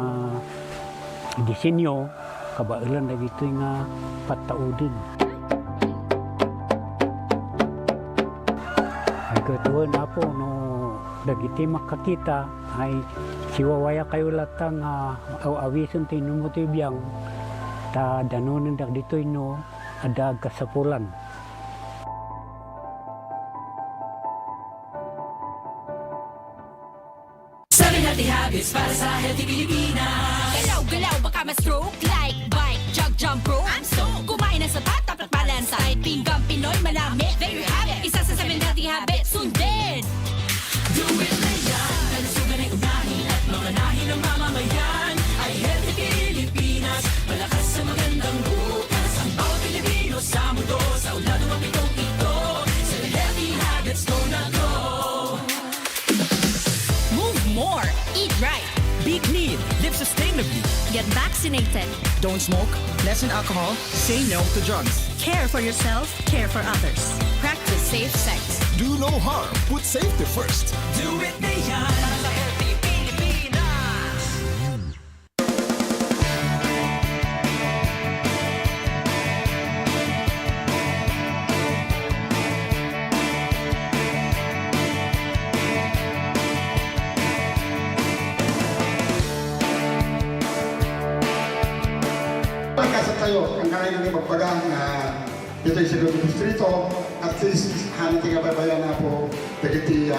disenyo kabailan dagitoy nga pataudin. Ay katuon na po, no, dagiti makakita ay siwawaya kayo latang awison tayo numutibiyang ta danunin dagitoy no adag kasapulan. Sabi healthy habits para sa healthy Pilipinas. Galaw-galaw baka ma-stroke like bike, jog, jump rope. I'm so kumain ng sapat, dapat balance. Kahit pinggang Pinoy, malami. There you have it. Isa sa 7 healthy habits. Sundin! Do it na yan. Kalusugan ay unahin at mga nahin ng mamamayan. Ay healthy Pilipinas. Malakas sa magandang bukas. Ang bawat Pilipino sa mundo. Sa ulado ang pitong ito. Sa healthy habits, go na go. Move more. Eat right. Be clean, live sustainably. Get vaccinated. Don't smoke, lessen alcohol, say no to drugs. Care for yourself. Care for others. Practice safe sex. Do no harm. Put safety first. Do it na yan. Para sa healthy Pilipinas. Pagkasat tayo, ang kanayin ng pagpagang dito sa Segundo Distrito, at least hanin tinga babayan na po dagiti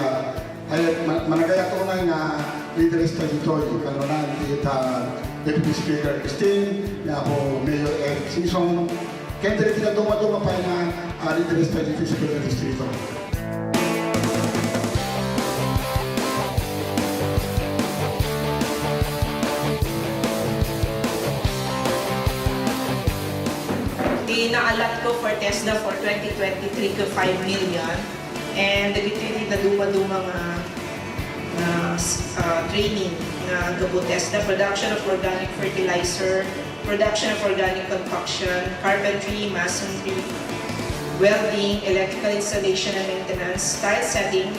ay managaya tunay nga leaders tayo dito kalunan kita Deputy Speaker Christine na po Mayor Eric Singson kaya dito na duma-duma pa na leaders tayo dito sa Segundo Distrito. Inaalat ko for TESDA for 2023 ko 5 million and dagiti na duma-duma nga training nga gabo TESDA, production of organic fertilizer, production of organic concoction, carpentry, masonry, welding, electrical installation and maintenance, tile setting,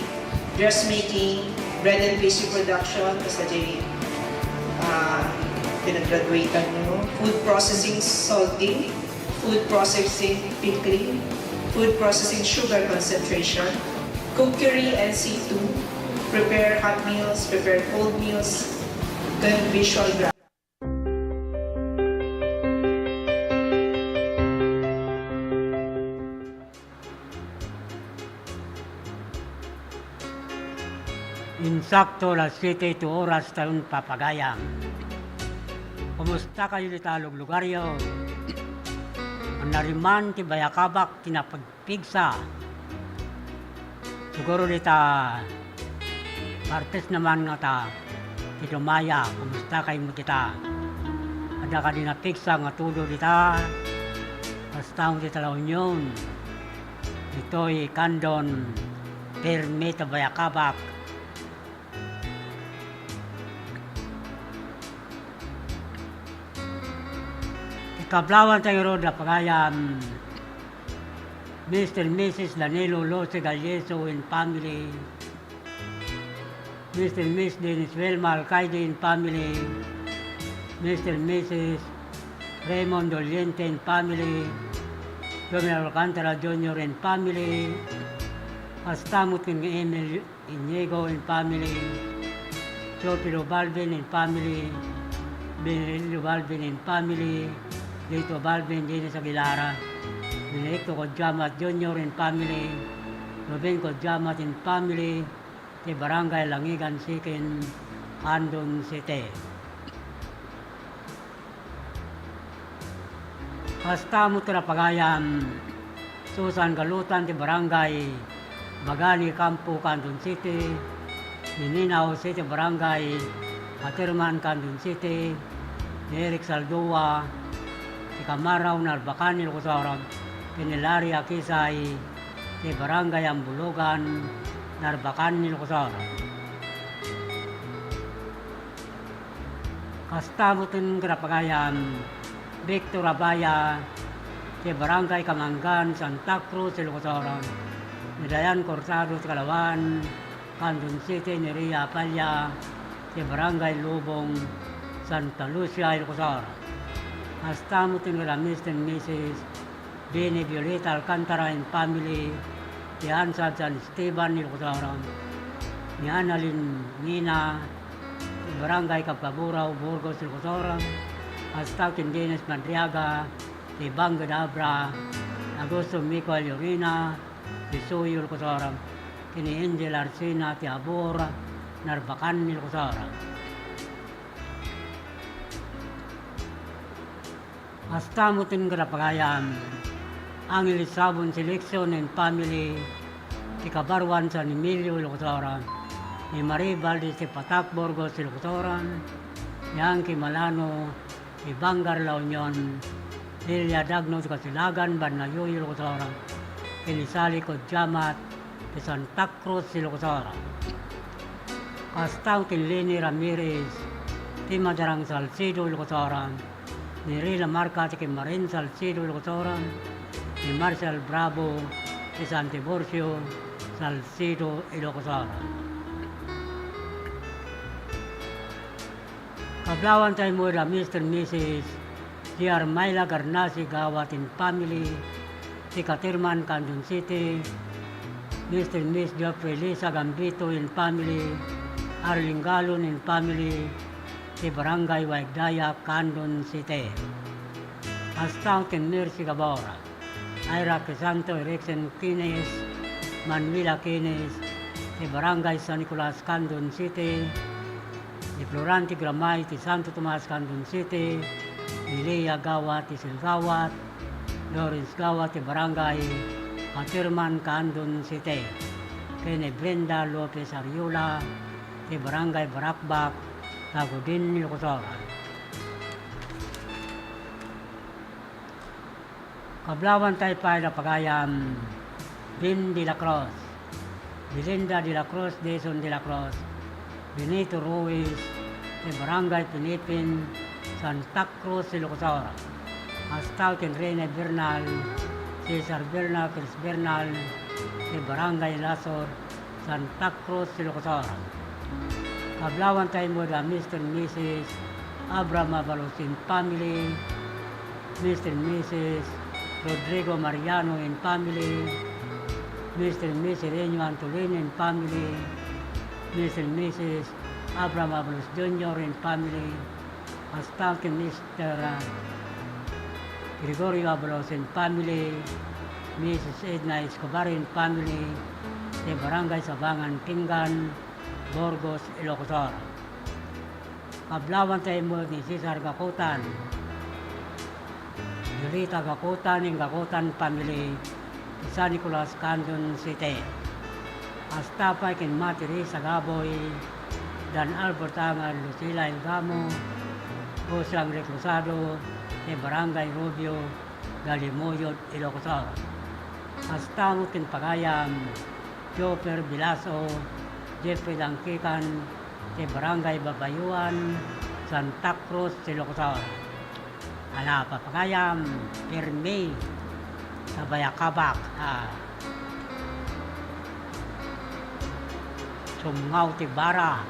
dressmaking, bread and pastry production, basta di pinag-graduatean nyo, food processing, salting, food processing pickling, food processing sugar concentration, cookery NC2, prepare hot meals, prepare cold meals, then visual graphics. Insakto las 7 oras tayong papagayang. Kumusta kayo dito lugaryo? nariman ti bayakabak tinapagpigsa. Siguro dita partes naman nga ta ti Lumaya, kumusta kay mo kita. Ada ka din napigsa nga tudo dita. Basta ang dita La Union. Ito'y kandon perme ta bayakabak. Kablawan tayo road na pagayam Mr. and Mrs. Danilo Lose Galleso and family, Mr. and Miss Dennis Velma Alcaide and family, Mr. and Mrs. Raymond Doliente and family, Dominic Alcantara Jr. and family, Pastamut and Emil Inigo and family, Chotilo Balvin and family, Benelio Balvin and family, Lito Balvin, Dennis Aguilara, Benedicto Kodjamat Jr. and family, Ruben Kodjamat and family, ti Barangay Langigan Sikin, Andon City. Kastamot na pagayam, Susan Galutan ti Barangay Bagani Campo, Andon City, Mininaw City Barangay Atirman, Andon City, Eric Saldua, ti Kamaraw Narbacan, Ilocosarag, Pinilaria Kisay, ti Barangay Ambulugan, Narbacan, Ilocosarag. Kastamutin Grapagayam, Victor Abaya, ti Barangay Kamangan, Santa Cruz, Ilocosarag, Nidayan Corsado, Kalawan, Candon City, Neria Apalya, ti Barangay Lubong, Santa Lucia, Ilocosarag. Kastamutin nila Mr. and Mrs. Bini Violeta Alcantara and family, ni Ansad San Esteban, Ilocosarag, ni Annalyn Nina, ni Barangay Kapaburaw, Burgos, Ilocosarag, Kastamutin Dennis Madriaga, ni Bangga Dabra, Augusto Michael Yorina, ni Suyo, Ilocosarag, ni Angel Arsina, ti Abor, Narbacan, Ilocosarag. Kastamutin Grapagayam, ang Elisabon Selection and family, ti Kabarwan San Emilio, Ilocosarag, ni Marie Valdez ti Patak, Burgos, Ilocosarag, ni Angki Malano, ni Bangar La Union, Lilia Dagno ti Kasilagan, Banayo, Ilocosarag, Kinisali Kodjamat, ti Santa Cruz, Ilocosarag. Kastamutin Leni Ramirez, ti Madarang Salcido, Ilocosarag, ni Rila Marca ti Marin Salcido, Ilocosarag, ni Marcel Bravo ti San Tiburcio, Salcido, Ilocosarag. Kablawan tayo mo na Mr. and Mrs. ti Armayla Garnasi Gawat in family, ti Katirman, Candon City, Mr. and Miss Geoffrey Lisa Gambito in family, Arling Galon in family, ti Barangay Waigdaya, Candon City. Kastamutin Mercy Gabora, Ira Crisanto Eriksen Kines, Manuela Kines, ti Barangay San Nicolas, Candon City, ti Florante Gramay, ti Santo Tomas, Candon City, ti Lea Gawat, ti Silgawat, Lawrence Gawat, ti Barangay Atirman, Candon City, kini Brenda Lopez Ariola, ti Barangay Barakbak, Tagudin, Ilocosarag. Kablawan tayo pa na pagayam Bin de la Cruz, Belinda de la Cruz, Deson de la Cruz, Benito Ruiz, ti Barangay Pinipin, Santa Cruz, Ilocosarag. Kastamutin Rene Bernal, Cesar Bernal, Chris Bernal, ti Barangay Lasor, Santa Cruz, Ilocosarag. Kablawan tayo mo na Mr. and Mrs. Abraham Avalosin family, Mr. and Mrs. Rodrigo Mariano and family, Mr. and Mrs. Renyo Antolin and family, Mr. and Mrs. Abraham Avalos Jr. and family, Kastamutin Mr. Gregorio Avalos and family, Mrs. Edna Escobar and family, sa Barangay Sabangan, Tingan, Burgos, Ilocosarag. Kablawan tayo mo ni Cesar Gakutan, Diri Gakutan ng Gakutan family San Nicolas, Candon City. Hasta pa kin matiri sa Gaboy dan Albertangan, Lucila Ilgamo, Busang Reclusado, de Barangay Rubio, Galimoyot, Ilocos. Hasta mo kin Pagayam, Joper Bilaso, Jeffrey Langkikan, de Barangay Babayuan, Santa Cruz, Ilocos. Ala Papagayam, Pirmi, sa Bayakabak, Sumngaw Tibara,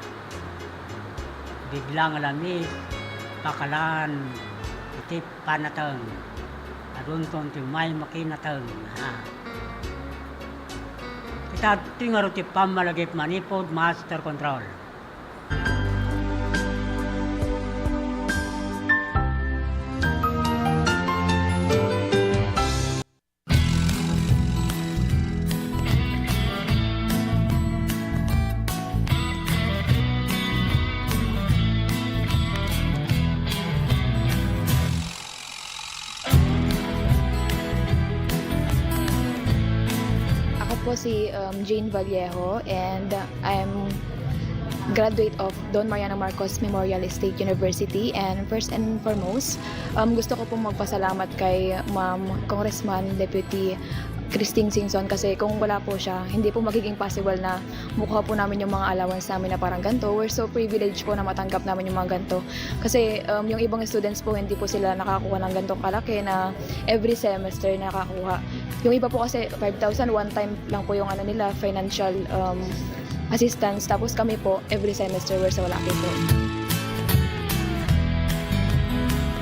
Biglang Alamis, Pakalan, Itip Panateng, Adunton Timay Makinateng. Kita tingaro ti pamalagip manipod master control. Ako po si Jane Vallejo and I'm graduate of Don Mariano Marcos Memorial State University, and first and foremost, gusto ko pong magpasalamat kay Ma'am Congressman Deputy Christine Singson kasi kung wala po siya, hindi po magiging possible na mukha po namin yung mga allowance namin na parang ganito. We're so privileged po na matanggap namin yung mga ganito. Kasi yung ibang students po, hindi po sila nakakuha ng ganitong kalaki na every semester nakakuha. Yung iba po kasi 5,000, one time lang po yung nila, financial assistance. Tapos kami po, every semester we're so lucky po.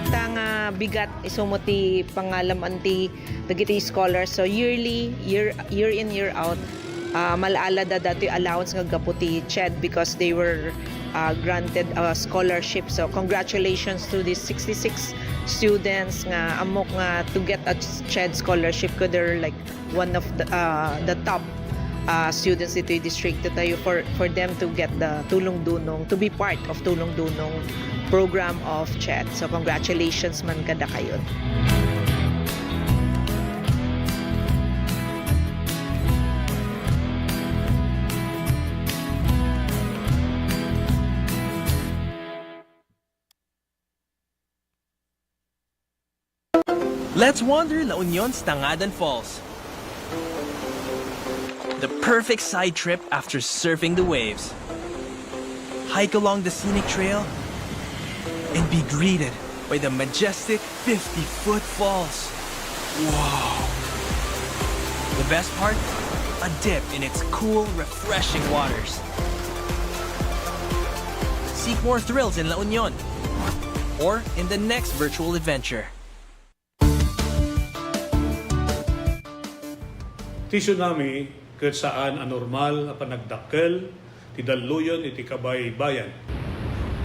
Tanga bigat isumuti pangalam anti dagiti scholars, so yearly year in year out malaala da dati allowance nga gaputi CHED because they were granted a scholarship. So congratulations to these 66 students nga amok nga to get a CHED scholarship, ko they're like one of the top students dito yung district tayo for them to get the Tulong Dunong, to be part of Tulong Dunong program of CHED. So congratulations man kada kayo. Let's wander La Union's Tangadan Falls. The perfect side trip after surfing the waves. Hike along the scenic trail and be greeted by the majestic 50-foot falls. Wow! The best part? A dip in its cool, refreshing waters. Seek more thrills in La Union or in the next virtual adventure. Ti tsunami ket saan anormal a panagdakkel ti daluyon iti kabay bayan.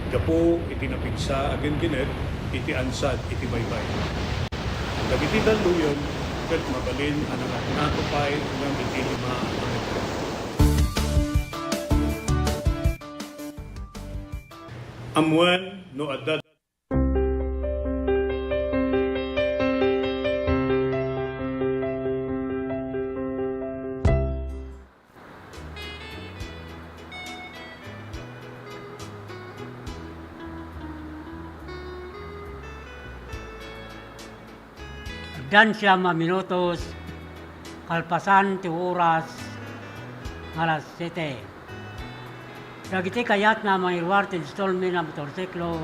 Gapo iti napigsa agen ginet iti ansad iti baybay. Dagiti daluyon ket mabalin ang natupay ng iti 5 a metro. Amuan no adda Dan siya minutos, kalpasan ti oras, alas 7. Dagiti kayat na mangirwar ti installment ng motorsiklo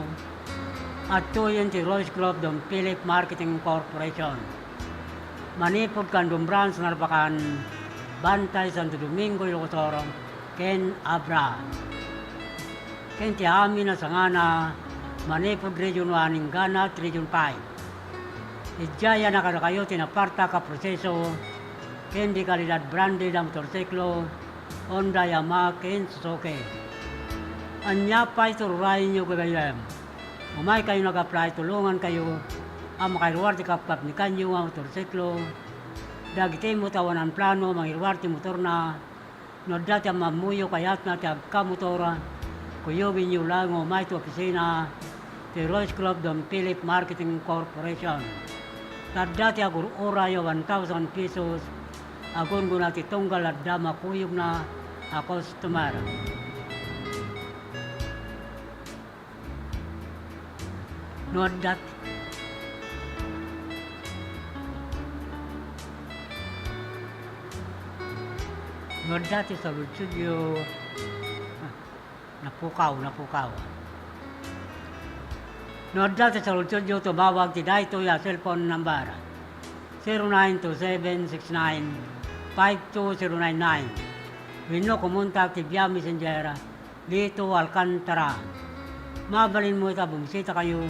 at tuyon ti Rose Club Don Philip Marketing Corporation. Manipod kandong branch Narbacan, Bantay, Santo Domingo, Ilocos, Ken Abra. Ken ti amin na sangana, Manipod Region 1, Ingana, Region 5. Ijaya na kada kayo tinaparta ka proseso, kendi kalidad branded ang motorsiklo, Honda, Yamaha, Ken Suzuki. Anya pa iturayin nyo kagayam. Umay kayo nag-apply, tulungan kayo, ang makailuwar ti kapkap ni kanyo ang motorsiklo, dagiti mo tawan ang plano, mangiluwar ti motor na, no dati ang mamuyo kayat na ti agkamotora, kuyogin nyo lang umay ti opisina, ti Rose Club Don Philip Marketing Corporation. Tadda ti agur orayo 1,000 pesos. Agon guna ti tunggal at dama kuyog na a customer. Nood dat Nood dati sa studio napukaw. Nood dati sa studio tumawag ti dayto ya cellphone number 0927695299. Wino kumuntak ti via messenger Lito Alcantara. Mabalin mo ita bumisita kayo.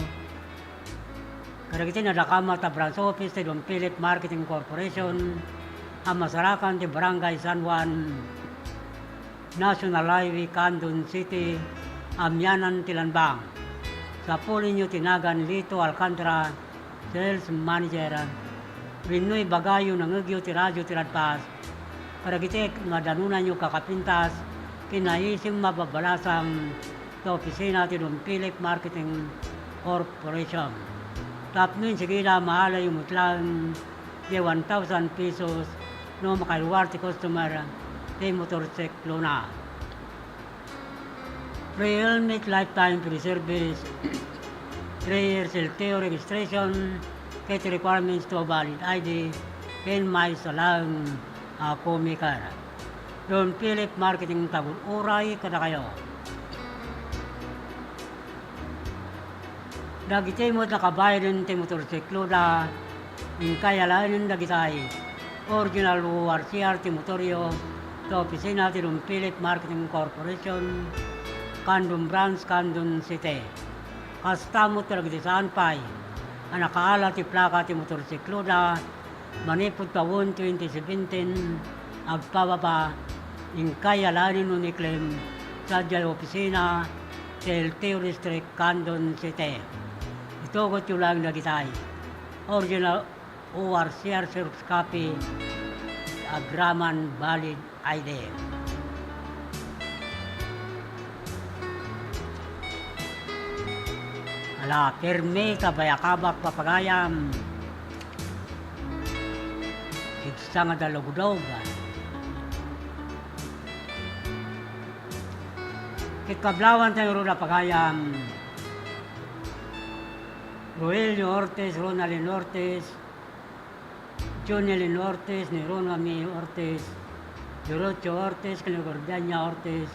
Karagiti na dakama ta branch office ti Don Philip Marketing Corporation ang masarakan ti Barangay San Juan, National Highway, Candon City, Amyanan, Tilanbang. Sa puli nyo tinagan Lito Alcantara, Sales Manager, Rinoy Bagayo ng Ugyo ti Radyo ti Radpas, karagiti madanunan nyo kakapintas, kinaisim mababalasang sa opisina ti Don Philip Marketing Corporation. Tapnoy sigila mahala yung mutlang di 1,000 pesos no makailuwar ti customer ti motorsiklo na. Free helmet, lifetime free service, 3 years LTO registration, kit requirements to valid ID, 10 miles alang komikar. Don Philip Marketing Tagul Uray kada kayo. Dagiti mo nakabayan ti motorsiklo na yung kayalanin dagitay. Original ORCR ti motoryo sa opisina ti Don Philip Marketing Corporation, Candon Branch, Candon City. Kastamot dagiti saan pay. Ang nakaala ti plaka ti motorsiklo na manipod taon 2017 agpababa yung kayalanin nun iklem sa dyan opisina sa LTO District, Candon City. Ito ko lang nagitay. Original ORCR Xerox copy, agraman valid ID. Ala, perme kabayakabak papagayam. Kitsa nga dalugdog. Kitkablawan tayo rin na pagayam. Roelio Ortiz, Ronaldin Ortiz, Jonelin Ortiz, ni Ronami Ortiz, Dorocho Ortiz, Kinagordanya Ortiz,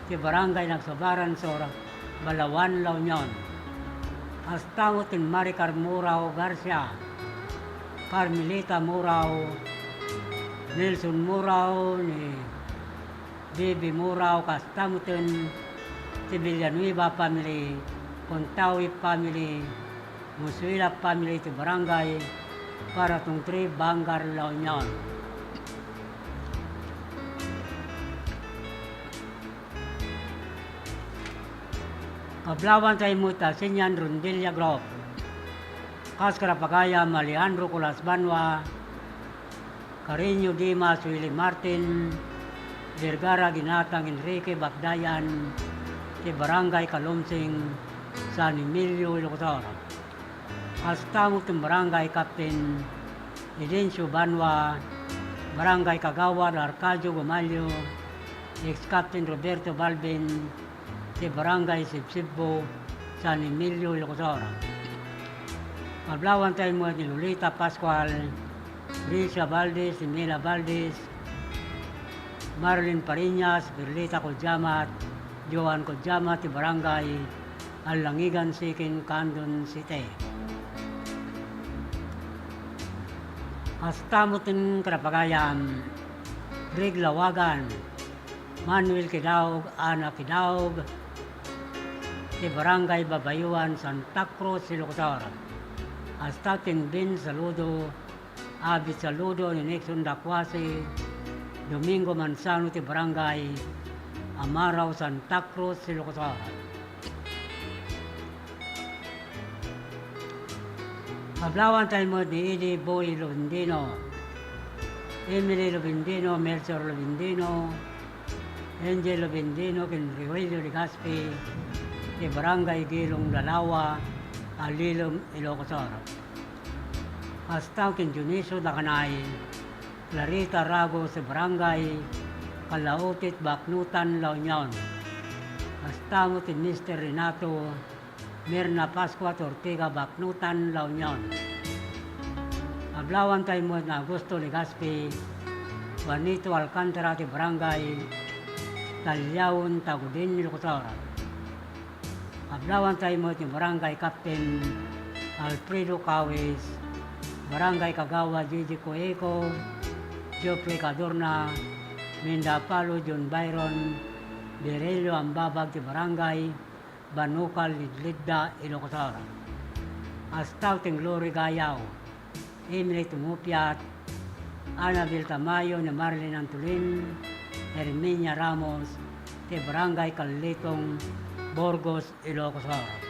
ti Barangay Nagsabaran, Sora, Balawan, La Union. Astamot in Maricar Murao Garcia, Carmelita Murao, Nelson Murao, ni Bibi Murao, kastamutin ti Villanueva family, Contawi family, Musuila family ti Barangay, para tong 3 Bangar, La Union. Kablawan tayo mo ta Sinyan Rondilla Group. Kaskarapagaya Maliandro Colas Banwa, Carino Dimas, Willie Martin, Vergara Ginatang Enrique Bakdayan, ti Barangay Kalumsing, San Emilio, Ilocos. Kastamot ng Barangay Captain Edencio Banwa, Barangay Kagawad Arcadio Gumalio, ex-Captain Roberto Balbin, ti Barangay Sibsibbo, San Emilio, Ilocos. Kablawan tayo mo ni Lolita Pascual, Risha Valdez, Emila Valdez, Marlene Pariñas, Berlita Kodjamat, Joan Kodjamat, ti Barangay Alangigan Sikin, Candon City. Kastamutin Karapagayam, Rig Lawagan, Manuel Kidaog, Ana Kidaog, ti Barangay Babayuan, Santa Cruz, Ilocos. Astatin Bin Saludo, Abit Saludo, ni Nixon Dakwasi, Domingo Manzano, ti Barangay Amaraw, Santa Cruz, Ilocos. Kablawan tayo mo ni Idi Boy Lovindino, Emily Lovindino, Melchor Lovindino, Angel Lovindino, Kenriwelio Ligaspi, ti Barangay Gilong Dalawa, Alilom, Ilocos. Hasta kin Juniso da kanay, Clarita Rago sa Barangay, Kalautit, Baknutan, La Union. Hasta mo tin Mr. Renato, Mirna Pascua, Ortega, Baknutan, La Union. Ablawan tayo mo na Augusto Legaspi, Juanito Alcantara, ti Barangay, Talyaon, Tagudin, Locotora. Ablawan tayo mo ti Barangay Captain Alfredo Cawes, Barangay Kagawa, Gigi Coeco, Jopre Cadorna, Mindapalo, John Byron, Berelio Ambabag, ti Barangay, Banukal, Lidlidda, Ilocosara. Hasta ting Glory Gayaw, Emily Tumupiat, Annabel Tamayo, ni Marlene Antolin, Herminia Ramos, ti Barangay Kalitong, Burgos, Ilocosara.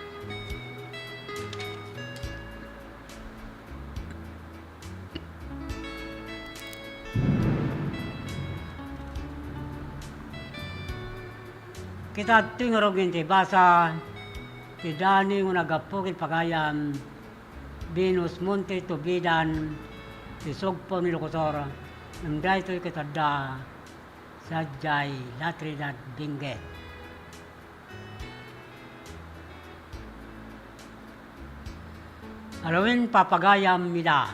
Kita tingarogin ti basa, ti Dani ng nagapukit pagayam, Venus Monte Tubidan, ti Sugpo ni Locotora, namday to'y kitada, Sadyay Latridad Benguet. Alawin papagayam mida,